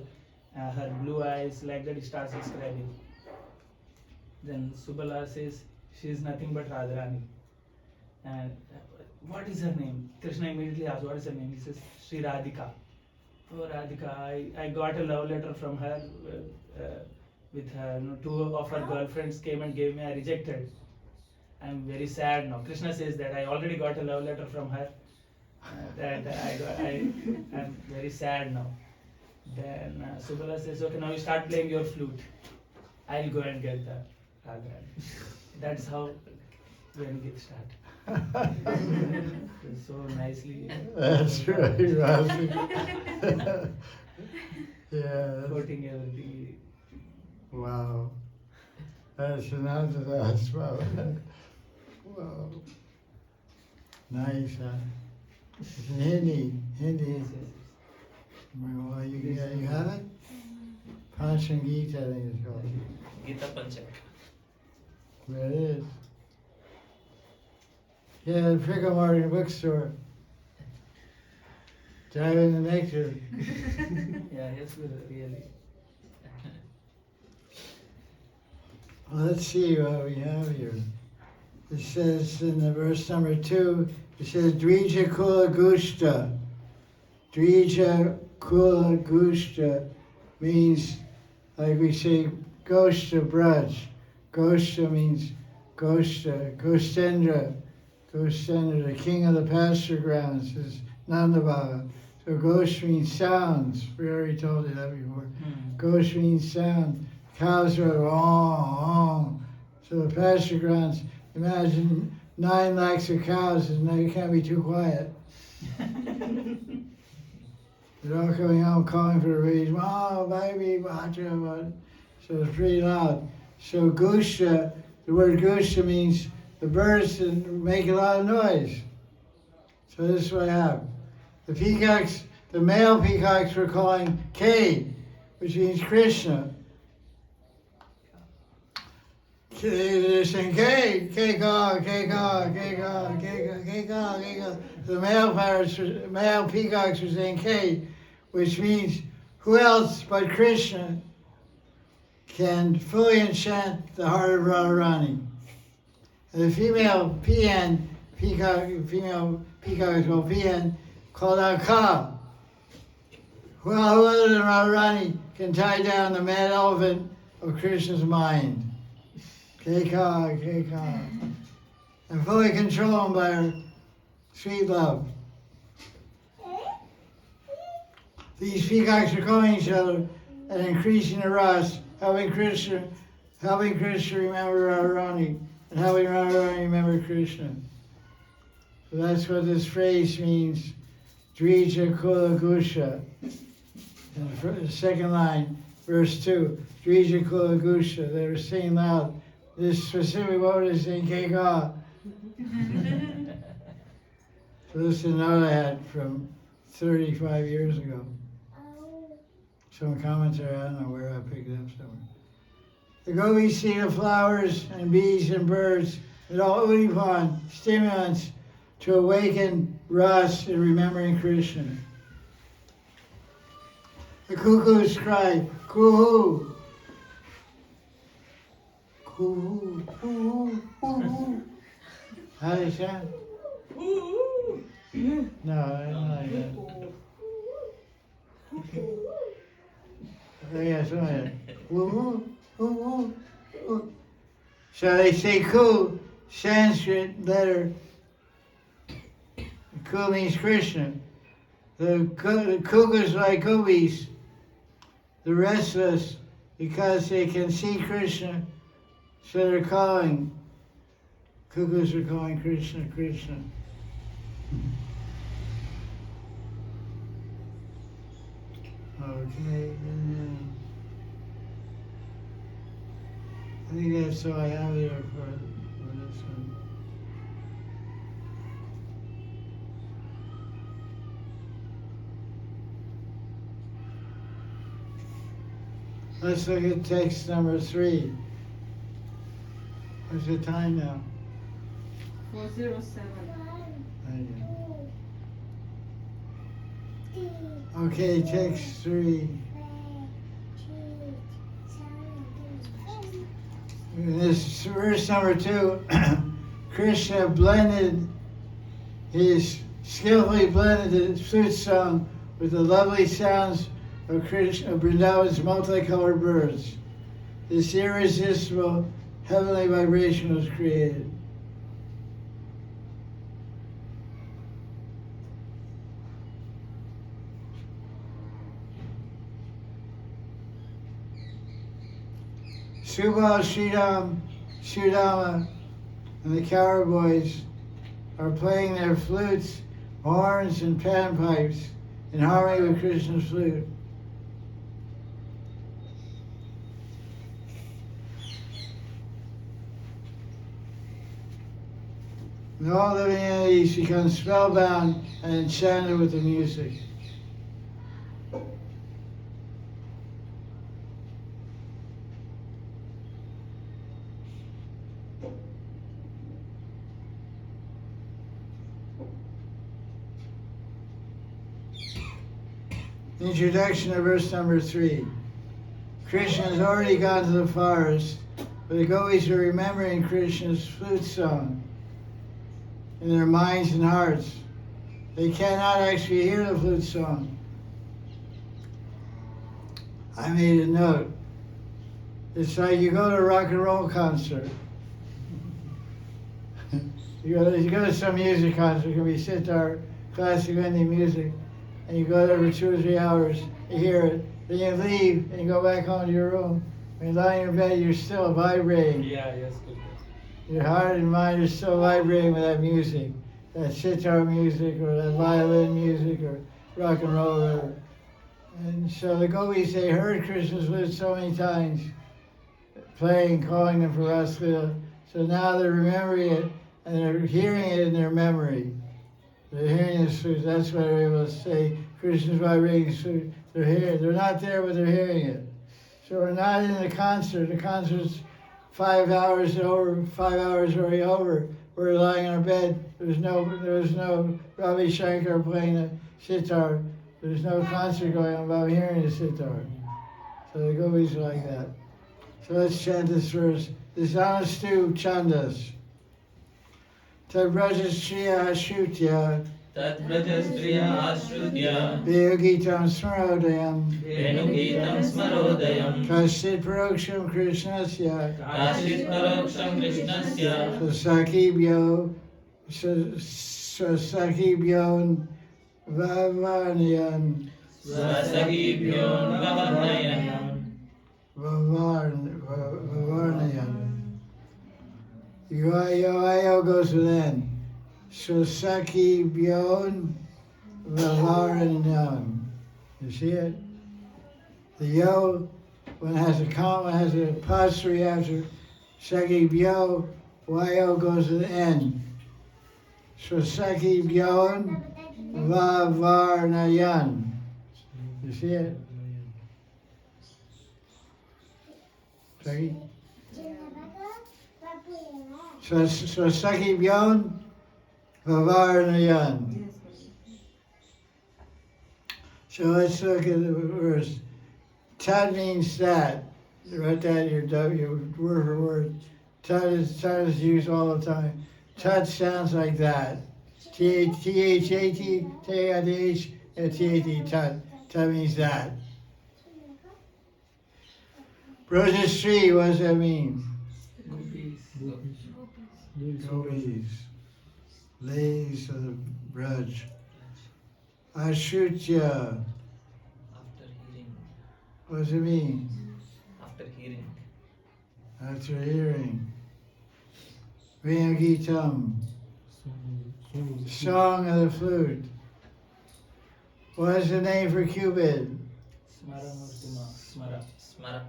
Speaker 5: Her blue eyes, like that he starts describing. Then Subala says, she is nothing but Radharani. And what is her name? Krishna immediately asks, what is her name? He says, Sri Radhika. Oh, Radhika, I got a love letter from her with her, two of her girlfriends came and gave me, I rejected. I'm very sad now. Krishna says that I already got a love letter from her. I'm very sad now. Then Subala says, okay, now you start playing your flute. I'll go and get the Radharani. That's how Venu Gita started. So nicely.
Speaker 1: That's right, Rasi. Yeah.
Speaker 5: Quoting everything.
Speaker 1: Wow. That's another wow. Wow. Nice, huh? It's in Hindi.
Speaker 5: Yes.
Speaker 1: Well, you have it? Pancham Gita, I think it's called.
Speaker 3: Gita Panchak.
Speaker 1: There it is. Yeah, the Pickle Market bookstore. Driving the nectar.
Speaker 5: Yeah, yes, really.
Speaker 1: Well, let's see what we have here. It says in the verse number 2, it says Dvija Kula Gushta. Dvija Kula Gushta means, like we say, Goshta Braj. Goshta means Goshta, Goshtendra. Ghosh Center, the king of the pasture grounds, is Nanda Baba. So Ghosh means sounds. We already told you that before. Ghosh means sound. Cows are oh. So the pasture grounds, imagine 9 lakhs of cows, and they can't be too quiet. They're all coming home calling for the babies. Oh, baby, watch out. So it's pretty loud. So Gusha, the word Gusha means the birds that make a lot of noise. So this is what happened. The peacocks, the male peacocks were calling K, which means Krishna. They're saying K, K-Ka, K-Ka, K-Ka, K-Ka, K-Ka, K-Ka. The male peacocks were saying K, which means who else but Krishna can fully enchant the heart of Radharani. And the female peacock called Pian, called out Ka. Well, who other than Radharani can tie down the mad elephant of Krishna's mind? K-Ka, K-Ka. And fully control him by her sweet love. These peacocks are calling each other and increasing the ras, helping Krishna remember Radharani, and helping Radharani remember Krishna. So that's what this phrase means, Drija Kula Gusha. In the second line, verse 2, Drija Kula Gusha. They were saying loud. This specific word is in Keka. So this is a note I had from 35 years ago. Some commentary, I don't know where I picked it up somewhere. The gopis see the flowers and bees and birds and all Udipan stimulants to awaken Ras in remembering Krishna. The cuckoos cry, Kuhu. Kuhu, kuhu, kuhu. How do you sound? No, I don't like that. Yeah, something like that. Woo, woo, woo, woo. So they say ku, Sanskrit letter. Ku means Krishna. The cuckoos like gopis, the restless, because they can see Krishna, so they're calling. Cuckoos are calling Krishna, Krishna. Okay, I think that's all I have here for this one. Let's look at text number 3. What's the time now?
Speaker 4: 4:07.
Speaker 1: Okay, text 3. In this verse number 2, Krishna skillfully blended his flute song with the lovely sounds of Vrindavan's multicolored birds. This irresistible heavenly vibration was created. Subal, Sridham, Sudama, and the cowboys are playing their flutes, horns, and panpipes in harmony with Krishna's flute. And all living entities become spellbound and enchanted with the music. Introduction of verse number 3. Krishna has already gone to the forest, but the gopis are remembering Krishna's flute song in their minds and hearts. They cannot actually hear the flute song. I made a note. It's like you go to a rock and roll concert. You go to some music concert, it can be sitar, classical Indian music, and you go there for 2 or 3 hours, you hear it, then you leave and you go back home to your room. When you lie in your bed, you're still vibrating.
Speaker 5: Yeah, yes, good.
Speaker 1: Your heart and mind are still vibrating with that music, that sitar music or that violin music or rock and roll or whatever. And so the gopis, they heard Krishna's flute so many times, playing, calling them for Raslila. So now they're remembering it and they're hearing it in their memory. They're hearing his flute. That's why they're able to say Krishna's vibrating his flute. They're hearing. They're not there, but they're hearing it. So we're not in the concert. The concert's 5 hours over. 5 hours already over. We're lying on our bed. There's no Ravi Shankar playing the sitar. There's no concert going on about hearing the sitar. So the gopis are like that. So let's chant this verse. This Anastu Chandas. Tad Brajashriya Ashutya.
Speaker 3: Tat Brajaspriya Ashrutya.
Speaker 1: Venu Gitam Smarodayam.
Speaker 3: Venu Gitam Smarodayam.
Speaker 1: Kasit Paroksham Krishnasya.
Speaker 3: Kasit Paroksham Krishnasya.
Speaker 1: Sasakibhyo Vavanayan.
Speaker 3: Svasagibhyon Vavarnayan.
Speaker 1: Vavarnayan. Yo goes with N. Sasakibhyon Vavarnayan. You see it? The yo, when it has a comma, has a apostrophe after Sakibhyo, yo goes with N. So Sakibhyon Vavarnayan. You see it? Saki? So Sakibhyon Vavarnayan. So let's look at the verse. Tad means that. You write that in your word for word. Tad is used all the time. Tad sounds like that. T-H-A-T, T-A-T-H, and T-A-T, tad. Tad means that. Brojastri, what does that mean?
Speaker 5: Gopis.
Speaker 1: Gopis. Ladies of the Braj. Ashutya,
Speaker 3: After hearing.
Speaker 1: what does it mean?
Speaker 3: After hearing.
Speaker 1: After hearing. Venu Gitam, song of the flute. What is the name for Cupid?
Speaker 5: Smara Murtima. Smara.
Speaker 3: Smara.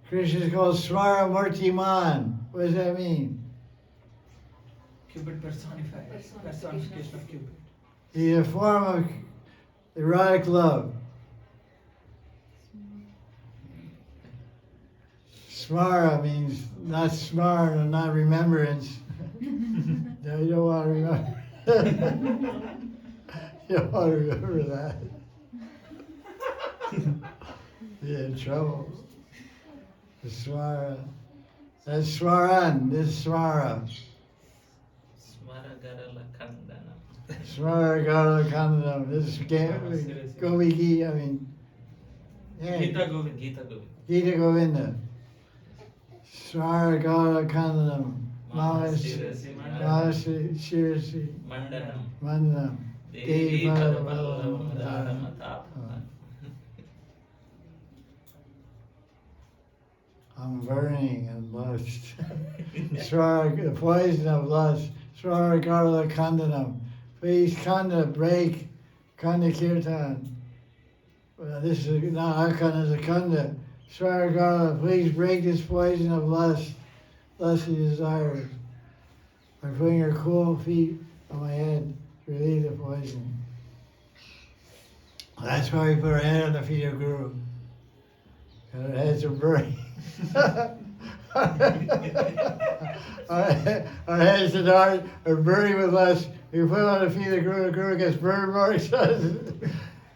Speaker 1: Krishna is called Smara Murtiman. What does that mean?
Speaker 5: Cupid personified. Personification of Cupid.
Speaker 1: He's a form of erotic love. Smara means not smart and not remembrance. No, you don't want to remember. You don't want to remember that. You're in trouble. The Smara. That's Swaran. This is Smara.
Speaker 3: Smara Garala Kandana.
Speaker 1: Smara Gala Kandam. This is Gopi Gita. Yeah.
Speaker 5: Gita Govind.
Speaker 3: Gita Govind.
Speaker 1: Gita Govinda. Smara Gala Kandam.
Speaker 3: Mahashirasi
Speaker 1: Shirasi.
Speaker 3: Mandanam.
Speaker 1: Mandanam.
Speaker 3: Devi Padapallavam Dharamata.
Speaker 1: I'm burning in lust. The poison of lust. Swara Garla Kandanam. Please, Kanda, break Kanda Kirtan. Well, this is not Akanda, it's a Kanda. Swara Garla, please break this poison of lust, lusty desires, by putting your cool feet on my head to relieve the poison. That's why we put our head on the feet of Guru. And our heads are burning. Our heads and heart are burning with lust. We put on the feet of Guru. Guru gets burn marks on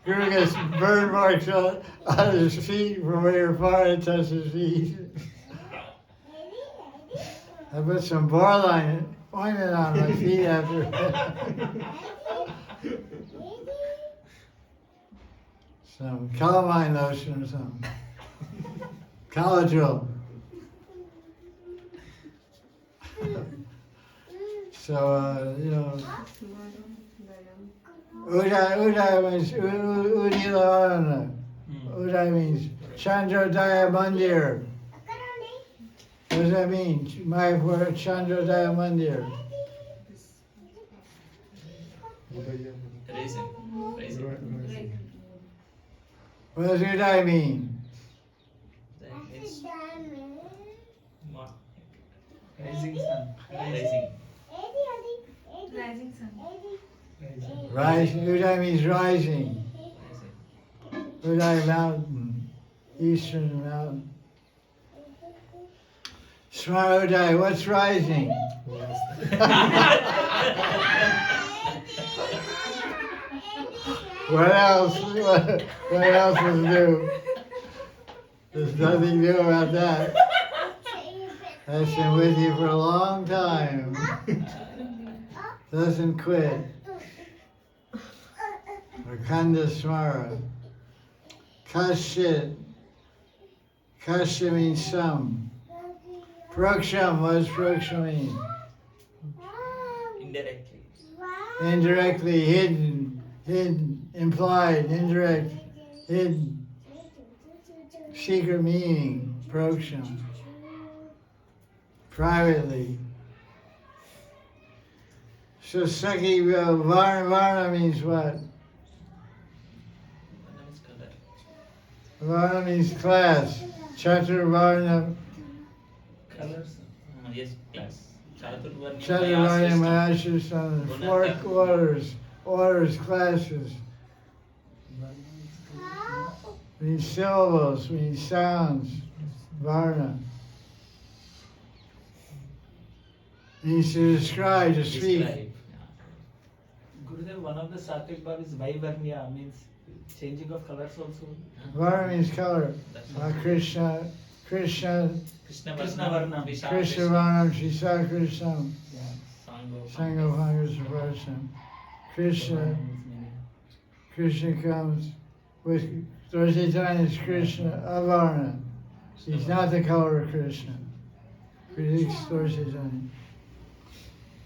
Speaker 1: Guru gets burn marks on his feet from where your fire touches his feet. I put some barline ointment on my feet after. Some calamine lotion or something. Collagen. So,
Speaker 4: Madam,
Speaker 1: Uday means Udilarana. Uday means Chandrodaya Mandir. What does that mean? Mayapur Chandrodaya Mandir.
Speaker 3: Raising.
Speaker 6: Rising.
Speaker 1: What does Uday mean?
Speaker 3: That means mo-
Speaker 5: Rising sun.
Speaker 3: rising.
Speaker 2: Rising sun.
Speaker 5: Rising.
Speaker 1: Rising. Uday means rising.
Speaker 3: Rising.
Speaker 1: Uday Mountain. Eastern Mountain. Smart Uday, what's rising? What else? What else is new? There's nothing new about that. That's been with you for a long time. Doesn't quit. Vakanda Smara. Kashit. Kasha means some. Praksham, what does Praksham mean?
Speaker 3: Indirectly.
Speaker 1: Indirectly hidden, implied, indirect, hidden, secret meaning, Praksham. Privately. So Saki Varna means what?
Speaker 3: That means color.
Speaker 1: Varna means class. Chatur Varna,
Speaker 5: Colors.
Speaker 3: Yes, class. Chaturvarnya
Speaker 1: Chatur Varna
Speaker 3: Maya system.
Speaker 1: Mayashya, four orders, classes. Means syllables, means sounds. Varna. Means to describe, to speak.
Speaker 3: Describe.
Speaker 5: Gurudev, one of the Sattvic bhav is Vaivarnya, means changing of colors also.
Speaker 1: Varna means color.
Speaker 3: That's
Speaker 1: Krishna,
Speaker 3: Krishna
Speaker 5: Krishna
Speaker 3: Varnam.
Speaker 5: Varnam.
Speaker 1: Krishna Varnam, Shisa Krishna,
Speaker 5: Yeah.
Speaker 1: Sango Pangasavarsam. Krishna, Krishna comes with Thursday time is Krishna Avarna. He's not the color of Krishna. Critics Thursday time.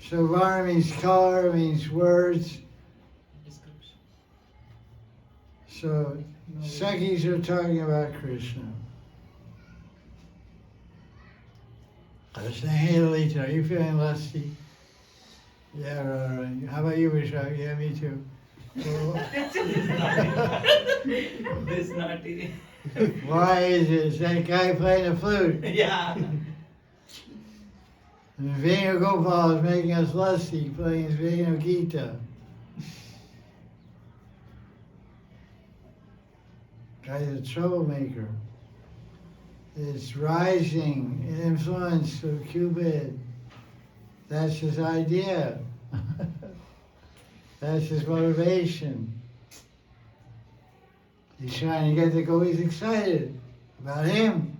Speaker 1: So Varna means color, means words.
Speaker 3: Description.
Speaker 1: So Sakis are talking about Krishna. I was saying, hey Lita, are you feeling lusty? Yeah, right. How about you, Vishak? Yeah, me too. Well,
Speaker 5: This naughty.
Speaker 1: why is it? Is that guy playing the flute?
Speaker 5: Yeah.
Speaker 1: And Venu Gopal is making us lusty, playing his Venu Gita. Guy's a troublemaker. It's rising influence of Cupid. That's his idea. That's his motivation. He's trying to get the Gopis excited about him.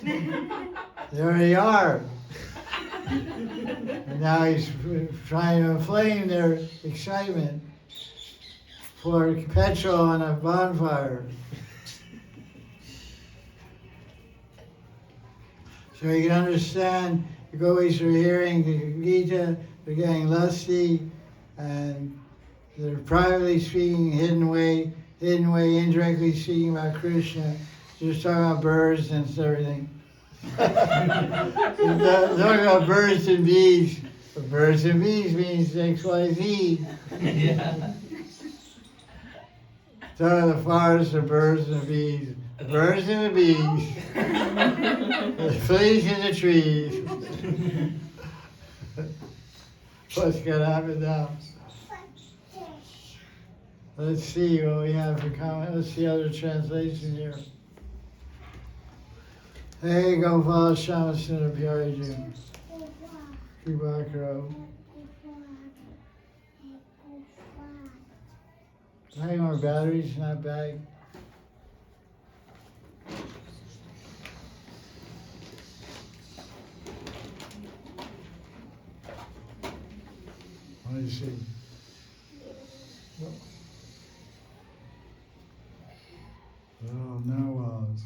Speaker 1: They already are. And now he's trying to inflame their excitement for petrol on a bonfire. So you can understand the Gopis are hearing the Gita, they're getting lusty, and they're privately speaking, hidden way, indirectly speaking about Krishna, just talking about birds and everything. Talking about birds and bees. But birds and bees means XYZ.
Speaker 5: Yeah.
Speaker 1: So the forest, the birds and the bees. The birds and the bees. The fleas in the trees. What's gonna happen now? Let's see what we have for comment. Let's see other translation here. Hey, Gopal Shamasundar Pyariju. Kripakaro. Any more batteries in that bag? Let me see. Oh, no walls.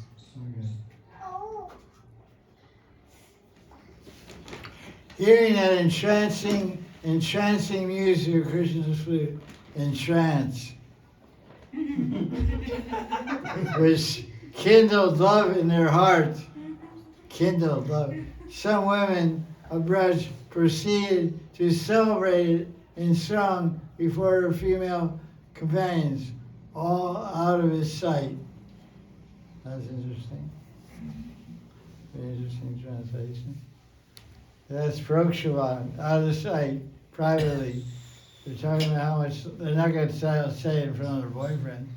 Speaker 1: Okay. Hearing that entrancing entrancing music of Krishna's flute, entrance, which kindled love in their heart, kindled love. Some women of Braj proceeded to celebrate it in song before their female companions, all out of his sight. That's interesting. Very interesting translation. That's Prokshavan, out of sight, privately. They're talking about how much, they're not going to say it in front of their boyfriend.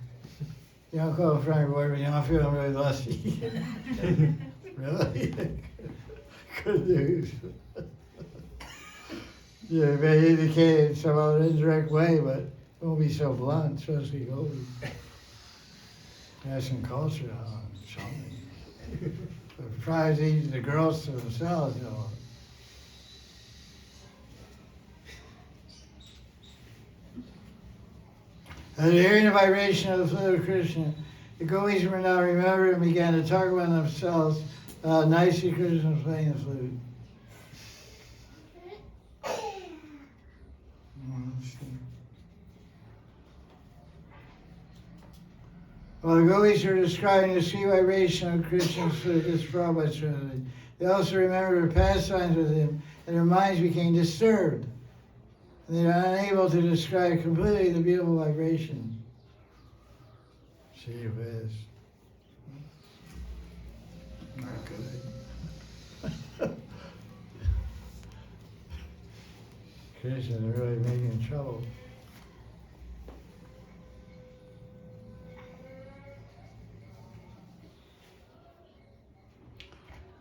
Speaker 1: You don't go in front of your boyfriend, you don't feel really lusty. Really? Good news. Yeah, it may indicate it in some other indirect way, but don't be so blunt, especially Gopi. Has some culture on something. But tries eating the girls to themselves, you know. At hearing the vibration of the flute of Krishna, the gopis were now remembered and began to talk about themselves nicely Krishna was playing the flute. While the gopis were describing the sweet vibration of Krishna's flute, this Prabhupada translated, they also remembered their pastimes with him, and their minds became disturbed. And they were unable to describe completely the beautiful vibration. See if it is. Not good. Krishna is really making trouble.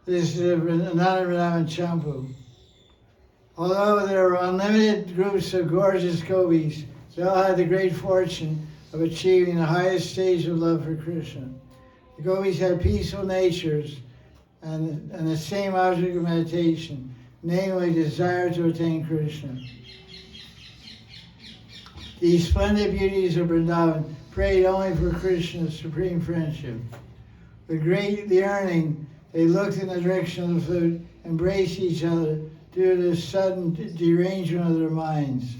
Speaker 1: This is another Vrindavan Champu. Although there were unlimited groups of gorgeous gopis, they all had the great fortune of achieving the highest stage of love for Krishna. The gopis had peaceful natures and the same object of meditation, namely desire to attain Krishna. These splendid beauties of Vrindavan prayed only for Krishna's supreme friendship. With great yearning, they looked in the direction of the flute, embraced each other due to the sudden derangement of their minds.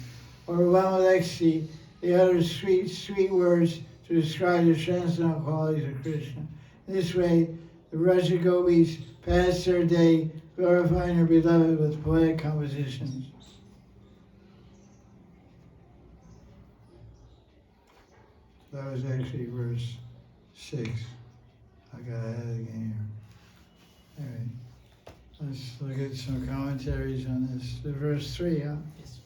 Speaker 1: Overwhelmed with ecstasy, they uttered sweet words to describe the transcendental qualities of Krishna. In this way, the Vraja gopis passed their day glorifying their beloved with poetic compositions. That was actually verse 6. I got ahead again here. All right. Let's look at some commentaries on this. The verse 3, huh?
Speaker 3: Yes.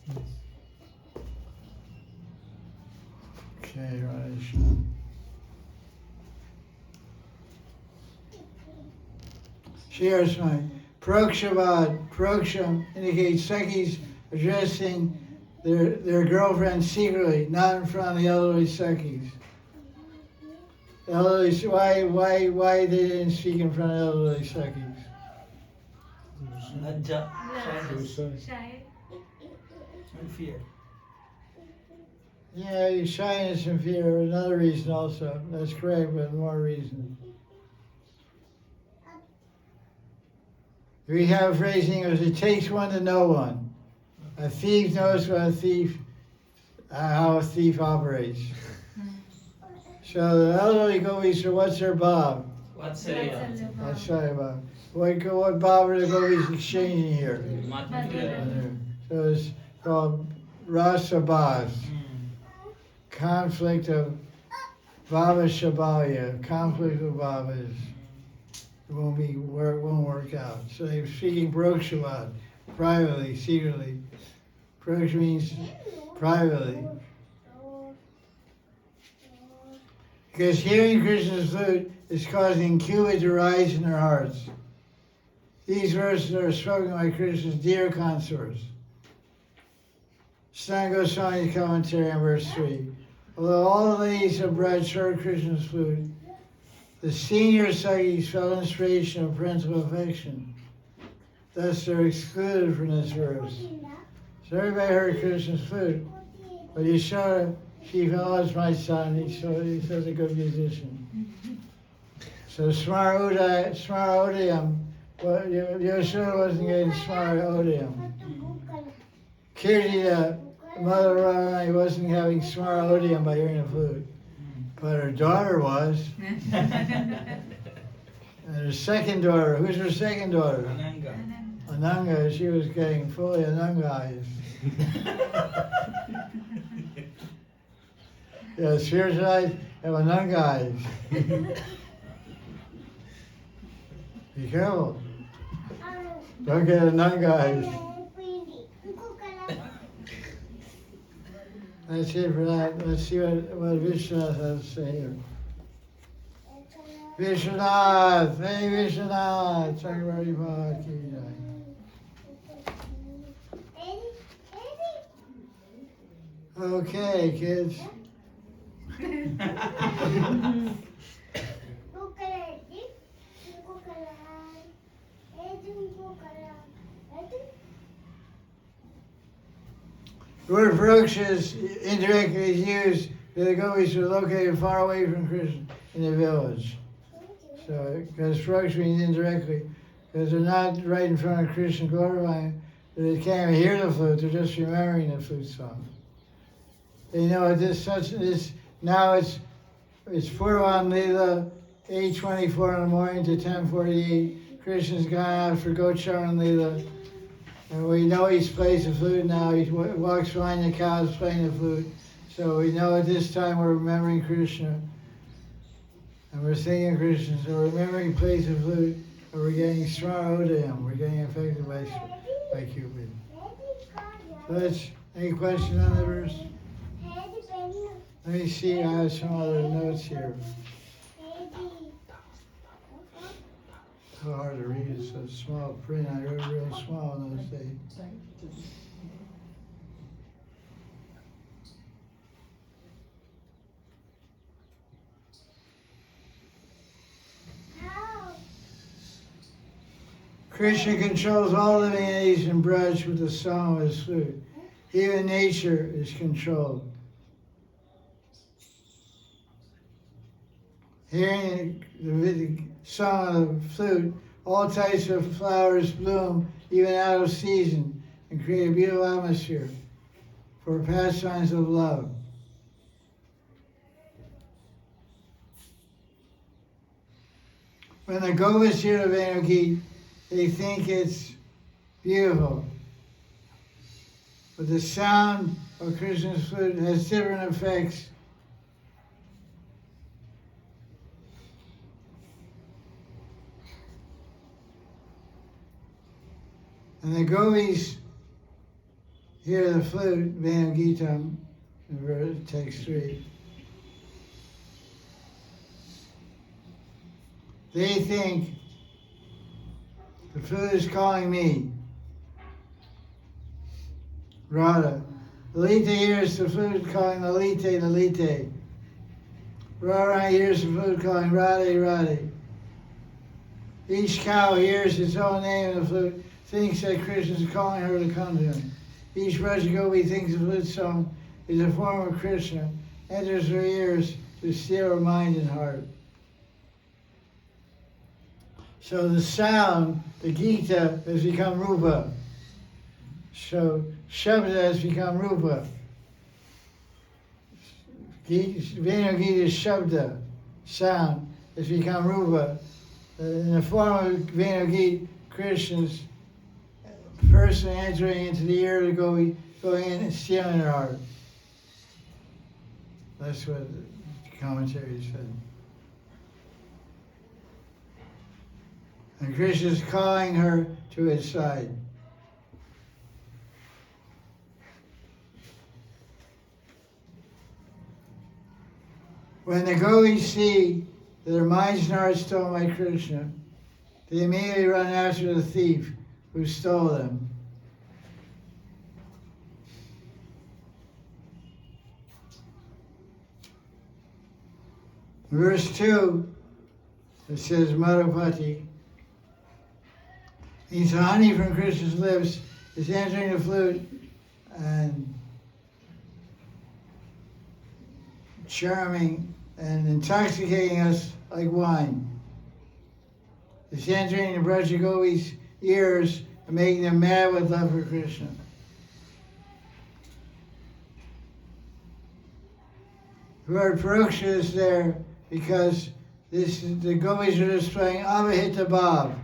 Speaker 1: Okay, Raj. Here's my Prokshavad. Proksham indicates Sakhis addressing their girlfriends secretly, not in front of the elderly Sakhis. The elderly, why they didn't speak in front of elderly Sakhis?
Speaker 5: Lajja,
Speaker 6: Shy.
Speaker 4: Shy.
Speaker 5: and fear.
Speaker 1: Yeah, shyness and fear are another reason also. That's correct, but more reason. We have a phrasing as it takes one to know one. A thief knows how a thief operates. So the elderly gopis, so what's their bob?
Speaker 3: Vatsalya.
Speaker 1: That's right, bob. What bob are the gopis exchanging here?
Speaker 3: Madanam.
Speaker 1: So it's called rasa bhavs. Conflict of Bhava Shabhalya, conflict of Bhavas. It won't work out. So they're speaking Prokshavad, privately, secretly. Proksha means privately. Because hearing Krishna's flute is causing Cuba to rise in their hearts. These verses are spoken by Krishna's dear consorts. Stan Goswami's commentary on verse 3. Although all the ladies of Braj heard Krishna's flute, the senior Sakhis felt inspiration of parental affection. Thus they're excluded from this verse. So everybody heard Krishna's flute, but Yashoda, she felt, oh, it's my son, he's such a good musician. So Smara Odiyam, well, Yashoda wasn't getting Smara Odiyam. Kirti, the mother of Radharani, wasn't having smart odium by hearing the flute, but her daughter was. And her second daughter, who's her second daughter?
Speaker 5: Ananga.
Speaker 1: Ananga, she was getting fully Anangized. Yeah, spiritual eyes have Anangized. Be careful. Don't get Anangized. That's it for that. Let's see what Vishwanath has to say here. Vishwanath! Hey Vishwanath! Sankara Bhava Ki Jai. Okay, kids. The word ferocious indirectly is used for the gopis who are located far away from Krishna in the village. So, because ferocious means indirectly, because they're not right in front of Krishna glorifying, they can't even hear the flute, they're just remembering the flute song. They know now it's Purvan Leela, 8:24 in the morning to 10:48. Krishna's gone out for Gocharan Leela. And we know he's plays the flute now. He walks behind the cows playing the flute. So we know at this time we're remembering Krishna. And we're singing Krishna. So we're remembering he plays the flute. And we're getting strong to him. We're getting affected by Cupid. So any question on the verse? Let me see. I have some other notes here. So hard to read, it's so small print. I wrote real small in those days. Krishna controls all living entities in Braj with the song of his flute. Even nature is controlled. Hearing the song of the flute, all types of flowers bloom even out of season and create a beautiful atmosphere for pastimes of love. When the gopis hear the Venu Gita, they think it's beautiful. But the sound of Krishna's flute has different effects. And the gopis hear the flute, Venu Gita, in text 3. They think the flute is calling me, Radha. Lalita hears the flute calling Lalite, Lalite. Radha hears the flute calling Radhe, Radhe. Each cow hears its own name in the flute, thinks that Krishna is calling her to come to him. Each Brajagopi thinks the flute song is a form of Krishna, enters her ears to steal her mind and heart. So the sound, the Gita, has become Rupa. So Shabda has become Rupa. Venu Gita is Shabda, sound, has become Rupa. In the form of Venu Gita, Krishna's person entering into the ear of the gopi, going in and stealing her heart. That's what the commentary said. And Krishna is calling her to his side. When the gopis see that their minds and hearts stolen by Krishna, they immediately run after the thief who stole them. Verse 2, it says, Madhupati, means the honey from Krishna's lips is entering the flute and charming and intoxicating us like wine. It's entering the Brajagopi's ears and making them mad with love for Krishna. The word paroksha is there because the gopis are displaying avahita bhav,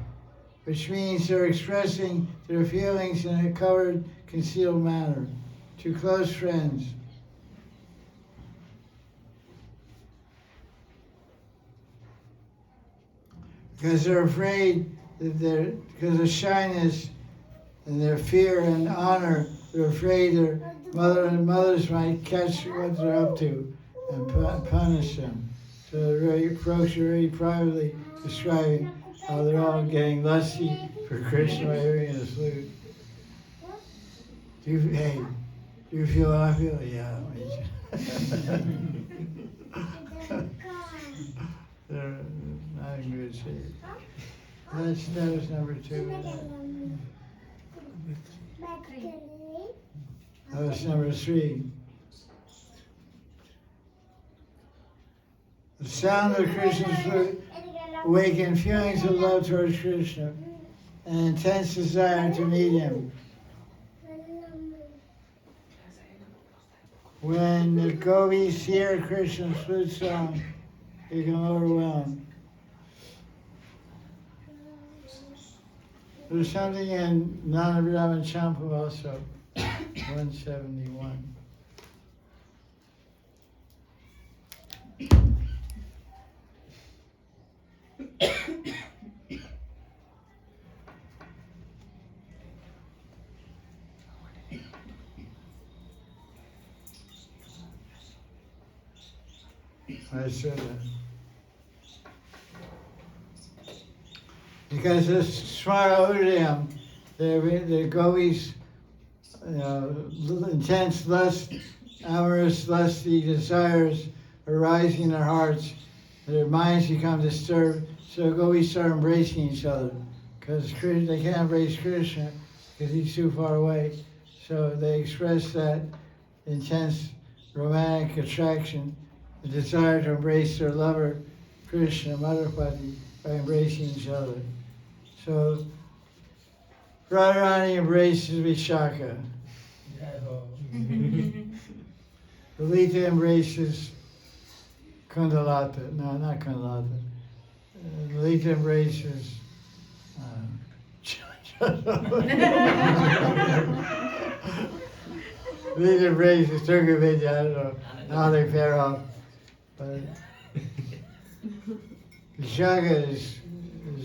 Speaker 1: which means they're expressing their feelings in a covered, concealed manner to close friends. Because they're afraid that because of shyness and their fear and honor, they're afraid their mothers might catch what they're up to and punish them. So they're very privately describing how they're all getting lusty for Krishna by hearing his flute. Do you feel how I feel? Yeah. They're not in good shape. That was number 2. That was number 3. The sound of Krishna's flute awakened feelings of love towards Krishna and intense desire to meet him. When the gopis hear Krishna's flute song, they become overwhelmed. There's something in Nana Champa also, 171. I said that. Because this Smara Udayam, the gopis, intense lust, amorous, lusty desires arising in their hearts, their minds become disturbed, so the gopis start embracing each other. Because they can't embrace Krishna because he's too far away. So they express that intense romantic attraction, the desire to embrace their lover, Krishna, Madhupati, by embracing each other. So Radharani embraces Vishaka. Lalita embraces Kundalata. No, not Kundalata. Lalita embraces Lalita embraces Turgavidya. I don't know how they pair off. But Vishaka is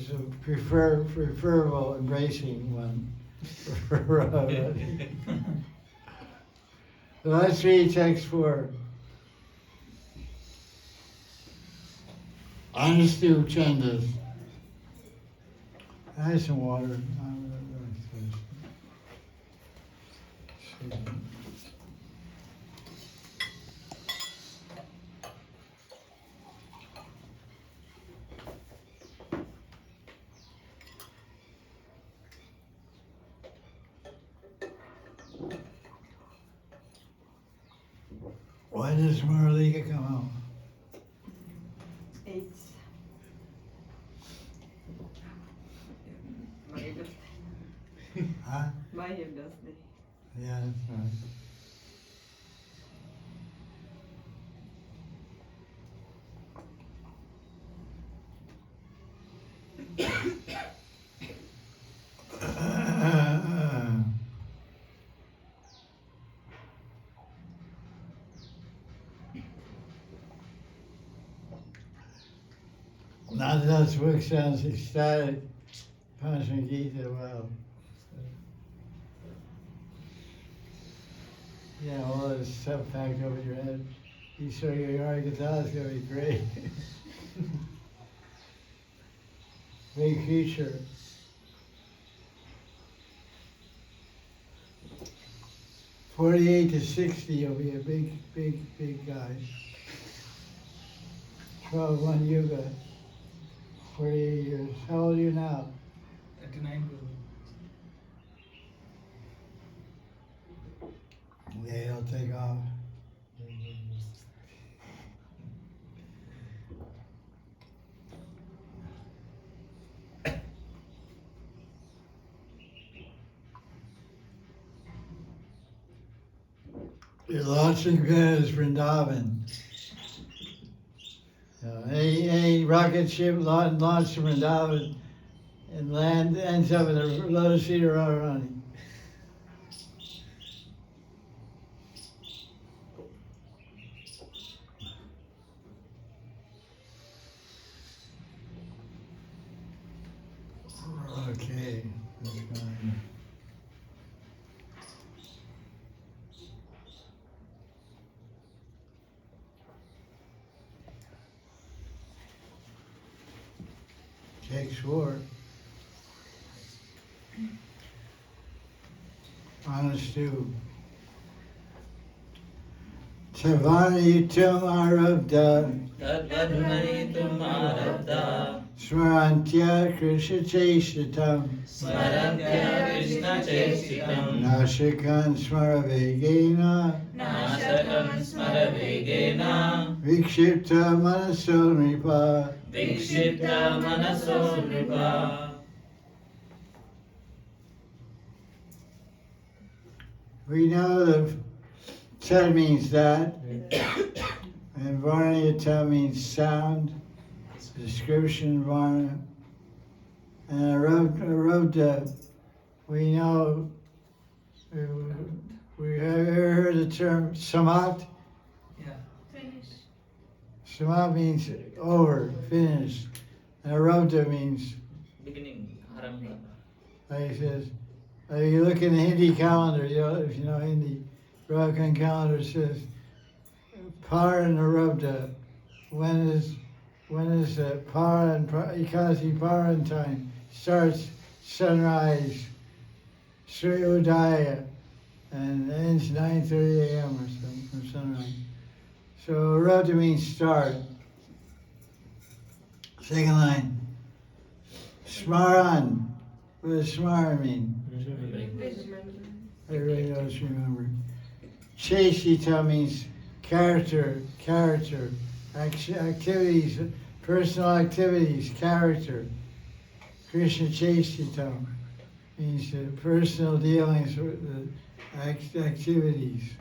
Speaker 1: a preferable embracing one. So let's read text 4. Anustu Chandas. I had some water. I'm really thirsty. Why does Muralika come home?
Speaker 4: 8.
Speaker 1: Huh?
Speaker 4: My hip does the.
Speaker 1: Yeah, that's right. Nada's book sounds ecstatic. Punishing Gita, wow. Yeah, all this stuff packed over your head. You sure your Gita is gonna be great. Big future. "48 to 60, you'll be a big guy. 12-1 Yuga, 48 years. How old are you now?
Speaker 5: 39 Guru.
Speaker 1: Yeah, he'll take off. Your launching pad is Vrindavan. Any rocket ship launched from Vrindavan and land ends up in a lotus feet of Radharani. Okay. That's fine. Takes war. Honest too. Tavanitum arabda
Speaker 3: Tadvadunaitum arabdha
Speaker 1: Smarantya Krishna Cheshtam
Speaker 3: Smarantya Krishna Chestitam
Speaker 1: Nashikan Smaravegena
Speaker 3: Nasakam Smaravegena
Speaker 1: Vikshipta Manaso Nripa.
Speaker 3: Vikshipta Manaso Nripa.
Speaker 1: We know that Tat means that, and Varnayata means sound, description, Varna. And Arabda, we know, we have ever heard the term Samat?
Speaker 5: Yeah.
Speaker 4: Finish.
Speaker 1: Samat means over, finished. And Arabda means,
Speaker 3: Beginning, Arambha.
Speaker 1: like it says, like you look in the Hindi calendar, if you know Hindi, Rakan calendar says, Par and Arabda. When is Par and Ekasi Paran time starts sunrise, Sri Udaya, and ends 9:30 a.m. or something from sunrise. So Arabda means start. Second line, Smaran. What does Smaran mean? Everybody knows, remember. Cheshita means character, activities, personal activities, character. Krishna Cheshita means personal dealings with the activities.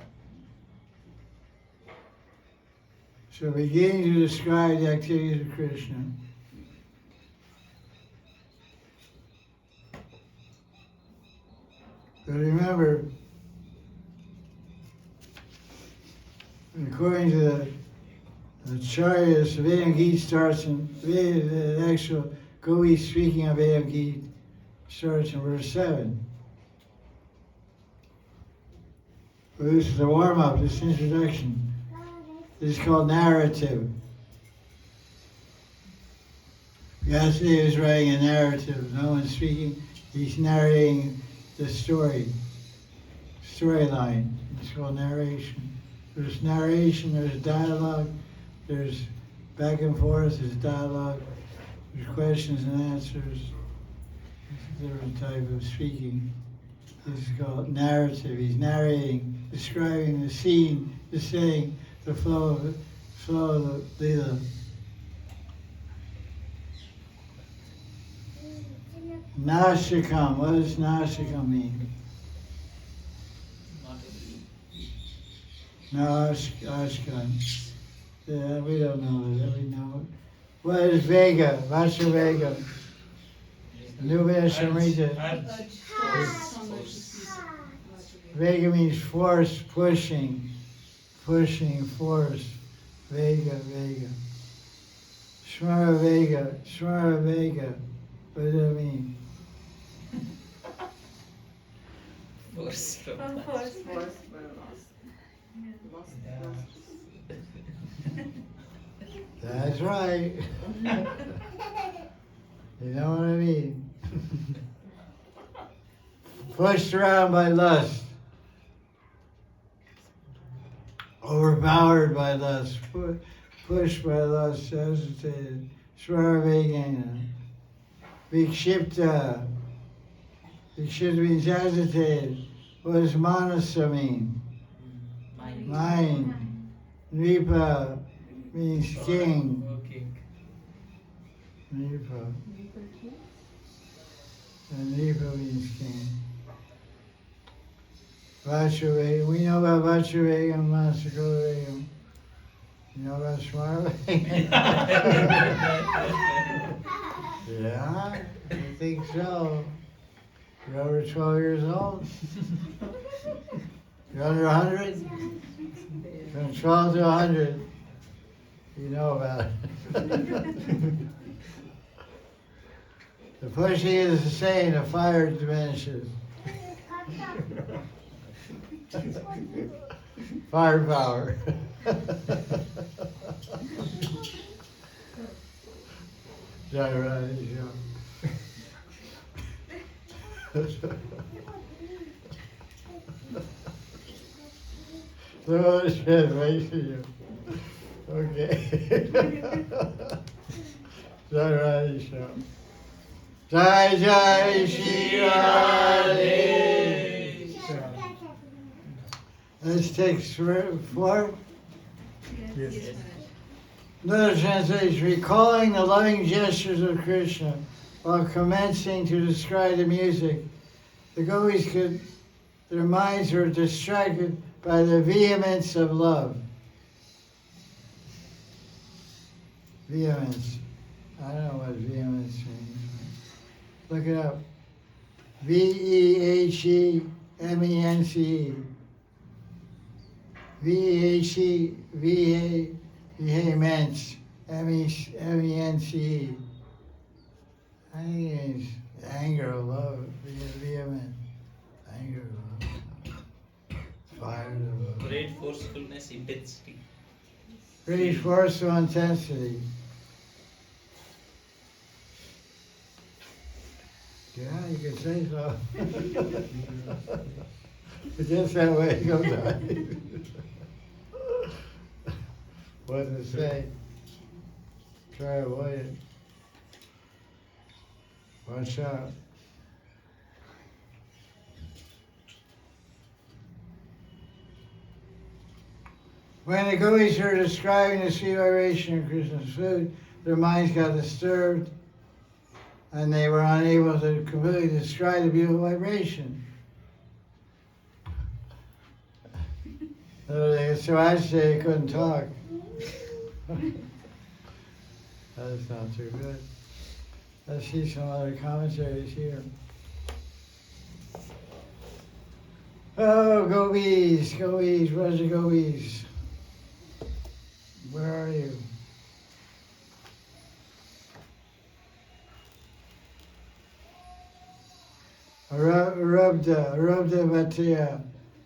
Speaker 1: So beginning to describe the activities of Krishna. But remember, according to the Acharyas, the Venu Gita starts in, the actual Gopi speaking of Venu Gita starts in verse 7. Well, this is a warm-up, this introduction. This is called narrative. Vyasadeva is writing a narrative. No one's speaking. He's narrating the storyline. It's called narration. There's narration, there's dialogue, there's back and forth, there's dialogue, there's questions and answers. It's a different type of speaking. This is called narrative. He's narrating, describing the scene, the setting, the flow of the Leela. Nashikam. What does Nashikam mean? Ashkan. Yeah, we don't know that. We know it. What is Vega? Vacha Vega. Nubya Shamrita. Vega means force, pushing, force. Vega. Shmara Vega. What does that mean?
Speaker 3: Force from
Speaker 1: That's right. You know what I mean? Pushed around by lust. Overpowered by lust. Pushed by lust. Hesitated. Swaravegana. Vikshipta. Vikshipta means agitated. What does manasa mean? Mind. Nipa means king. Nipa. And Nipa means king. Vachuvegam. We know about Vachuvegam, Masakulavegam. You know about smiling? Yeah, I think so. You're over 12 years old? You're under 100? From 12 to 100, you know about it. The pushing is the same, the fire diminishes. Firepower. Is that right? Yeah. So it's translation you. Okay. Jai Radhe Shyam. Jai Jai Shri Radhe. Let's take 4.
Speaker 4: Yes.
Speaker 3: Yes.
Speaker 1: Another translation, recalling the loving gestures of Krishna while commencing to describe the music. The gopis their minds were distracted by the vehemence of love. Vehemence. I don't know what vehemence means. Look it up. Vehemence. Vehemence. M-E-N-C-E. I think it means anger or love. Vehement. Anger or love. Fire or love.
Speaker 3: Great forcefulness, intensity.
Speaker 1: Great forceful intensity. Yeah, you could say so. It's just that way it goes on. What to say? Try to avoid it. Watch out. When the gopis were describing the sweet vibration of Krishna's food, their minds got disturbed and they were unable to completely describe the beautiful vibration. So they got so agitated they couldn't talk. That's not too good. Let's see some other commentaries here. Oh, gopis, where's the gopis? Where are you? Arubda Bhattaya.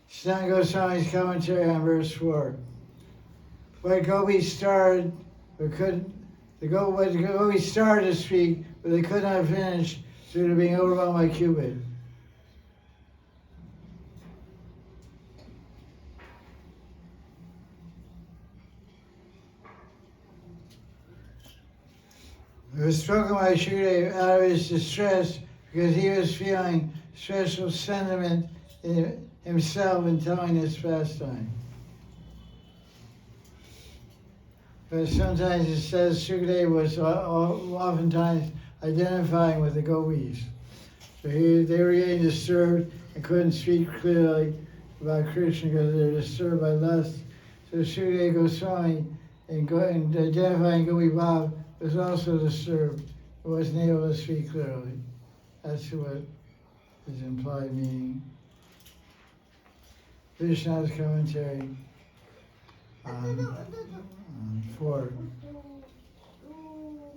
Speaker 1: Stan Goswami's commentary on verse 4. What gopis started, but couldn't, what the gopis started to speak, but they could not finish due to being overwhelmed by Cupid. It was spoken by Shukadeva out of his distress because he was feeling special sentiment in himself in telling this pastime. But sometimes it says Shukadeva was oftentimes identifying with the gopis. So they were getting disturbed and couldn't speak clearly about Krishna because they were disturbed by lust. So Shukadeva Goswami, in identifying Gopi Bhav, was also disturbed. It wasn't able to speak clearly. That's what is implied meaning. Vishnu's commentary on 4.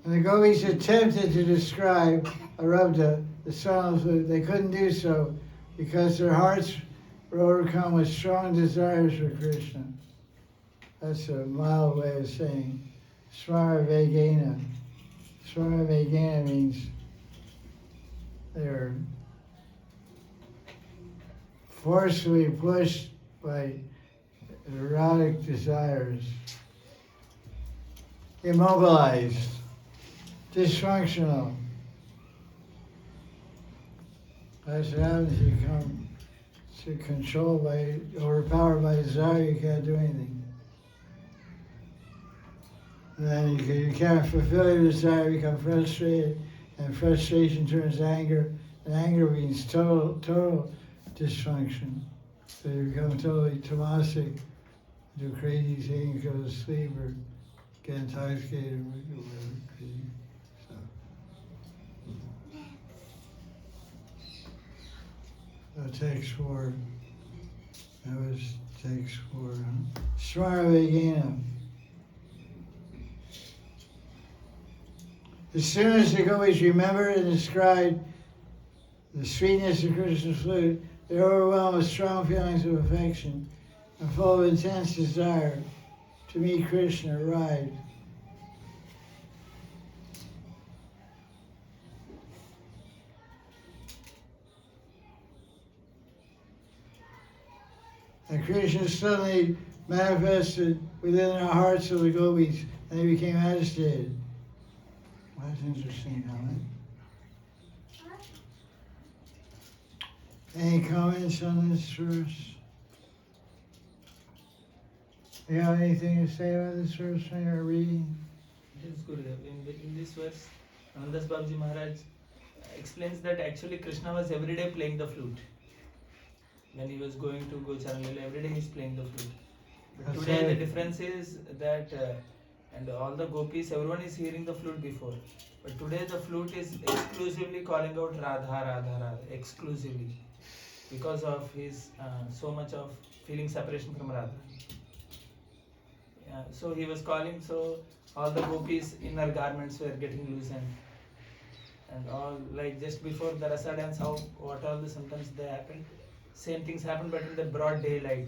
Speaker 1: And the gopis attempted to describe Arubda, the son of flute. They couldn't do so because their hearts were overcome with strong desires for Krishna. That's a mild way of saying Smara Vegana. Smara Vegana means they're forcefully pushed by erotic desires, immobilized, dysfunctional. That's what happens. You come to control by, overpowered by desire, you can't do anything. And then you can't fulfill your desire, you become frustrated, and frustration turns to anger, and anger means total dysfunction. So you become totally tamasic, do crazy things, go to sleep, or get intoxicated, or whatever crazy stuff. Text 4. That was text 4. Smaravegena. As soon as the gopis remembered and described the sweetness of Krishna's flute, they were overwhelmed with strong feelings of affection and full of intense desire to meet Krishna arrived. And Krishna suddenly manifested within the hearts of the gopis, and they became agitated. Well, that's interesting comment. Any comments on this verse? You have anything to say about this verse when you're reading?
Speaker 5: It is good. In this verse, Anandas Babaji Maharaj explains that actually Krishna was every day playing the flute. When he was going to Gocharan, every day he's playing the flute. But
Speaker 1: That's
Speaker 5: today
Speaker 1: right.
Speaker 5: the difference is that, and all the gopis, everyone is hearing the flute before. But today the flute is exclusively calling out Radha, Radha, Radha, exclusively. Because of his so much of feeling separation from Radha. So he was calling, so all the gopis' inner garments were getting loosened. And all, like just before the rasa dance, what all the symptoms they happened, same things happened but in the broad daylight.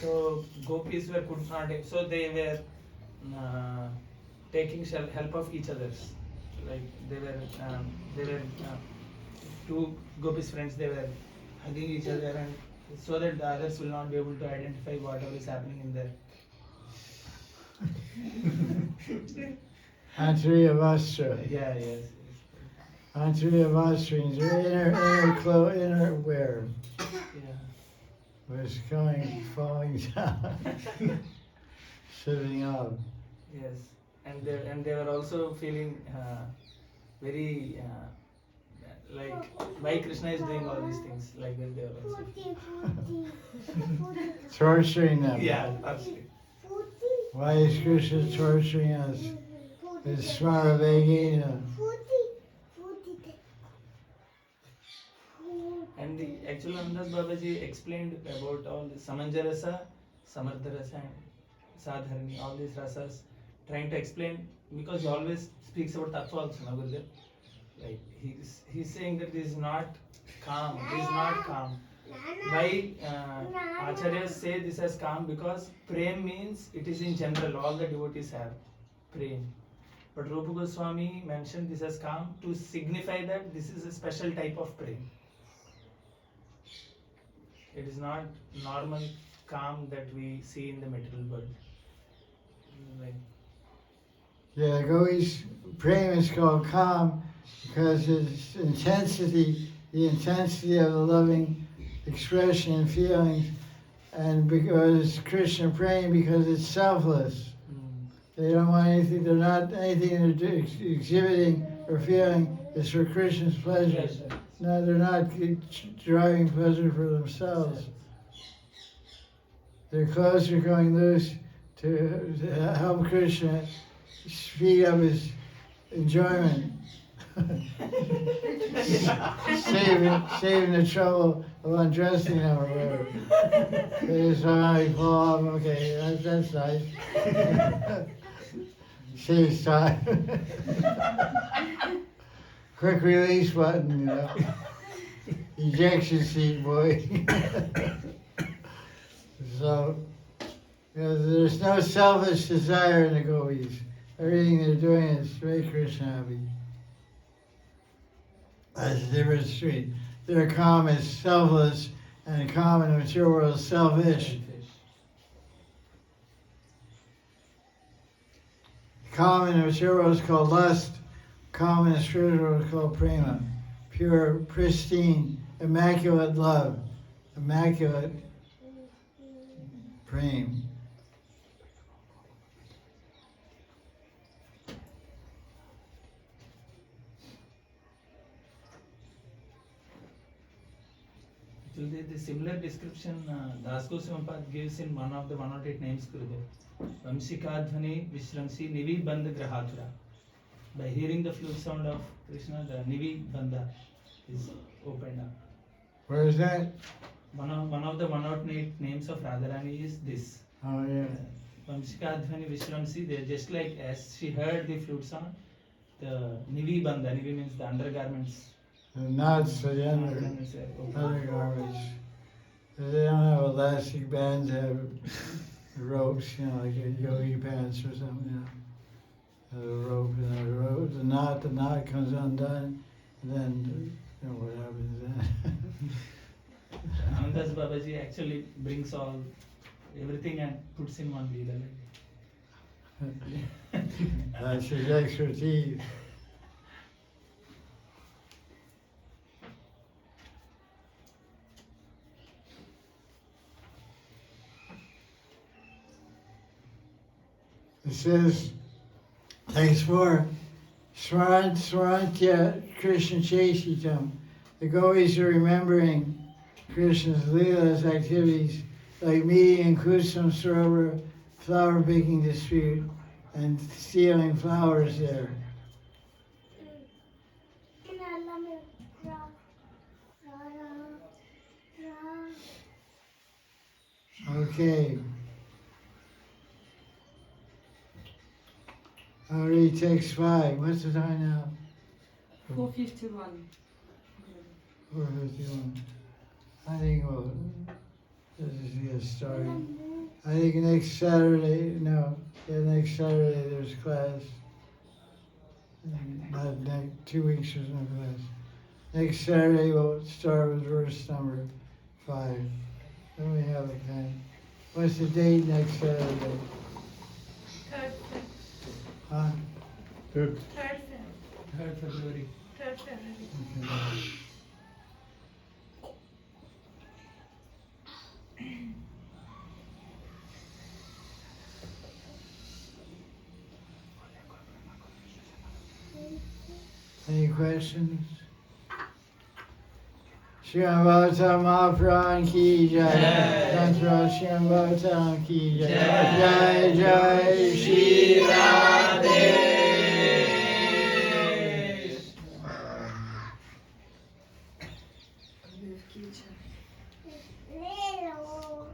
Speaker 5: So gopis could not, so they were taking help of each other. Like they were two gopis friends, they were hugging each other, and so that the others will not be able to identify whatever is happening in there.
Speaker 1: Antriya Vastra.
Speaker 5: Yeah, yes.
Speaker 1: Antriya Vastra means inner wear
Speaker 5: Yeah.
Speaker 1: was falling down, sitting up.
Speaker 5: Yes, and they were also feeling very like why Krishna is doing all these things, like when they were also
Speaker 1: Torturing them.
Speaker 5: yeah, absolutely.
Speaker 1: Why is Krishna torturing us? It's Smaravegena.
Speaker 5: And the actual Anandas Babaji explained about all the Samanjarasa, Samardharasa, and Sadharani, all these rasas, trying to explain, because he always speaks about Tattva also, na Gurudev? Like he's saying that this is not calm, this is not calm. Why Acharyas say this as calm? Because prem means it is in general, all the devotees have prem. But Rupa Goswami mentioned this as calm to signify that this is a special type of prem. It is not normal calm that we see in the material world. Like,
Speaker 1: Yeah, Goi's prema is called calm because its intensity, the intensity of the loving expression and feelings, and because Krishna praying because it's selfless. They don't want anything, they're not anything they're exhibiting or feeling is for Krishna's pleasure. No, they're not deriving pleasure for themselves. Their clothes are going loose to help Krishna speed up his enjoyment. saving the trouble of undressing them or whatever. They just want to pull off, okay, that's nice. Saves time. Quick release button, you know. Ejection seat, boy. So, there's no selfish desire in the gopis. Everything they're doing is to make Krishna happy. That's the difference between their calm is selfless and calm in the material world is selfish. Calm in the material world is called lust. Calm in the spiritual world is called prema. Pure, pristine, immaculate love. Immaculate prema.
Speaker 5: Actually, the similar description Das Goswami gives in one of the 108 names, Gurudev. Vamsikadhvani Vishramsi Nivi Bandha Grahatura. By hearing the flute sound of Krishna, the Nivi Bandha is opened up.
Speaker 1: Where is that?
Speaker 5: One of the 108 names of Radharani is this.
Speaker 1: Oh, yeah.
Speaker 5: Vamsikadhvani Vishramsi, they just like as she heard the flute sound, the Nivi Bandha, Nivi means the undergarments.
Speaker 1: The knots for the
Speaker 5: Undergarments are open.
Speaker 1: undergarments. They don't have elastic bands, they have ropes, you know, like a yogi pants or something, you know. There's a rope and a rope, the knot comes undone, and then, you know, what happens then?
Speaker 5: Anandas Babaji actually brings everything and puts in one leela.
Speaker 1: That's his expertise. It says, thanks for Swarantya Krishna Chesitam. The gopis are remembering Krishna's Leela's activities, like meeting in Kusam Sarovar, flower picking dispute, and stealing flowers there. Okay. I'll read text 5. What's the time now?
Speaker 4: 4:51.
Speaker 1: 4:51. I think we'll just get started. I think next Saturday there's class. Not next, 2 weeks there's no class. Next Saturday we'll start with verse number 5. Then we have a pen. What's the date next Saturday? Huh?
Speaker 5: 3rd February.
Speaker 1: Okay. Any questions? Shriram Bhagavatam Mahaprabhu ki jai. Tantra Shriram Bhagavatam ki jai. Jai Jai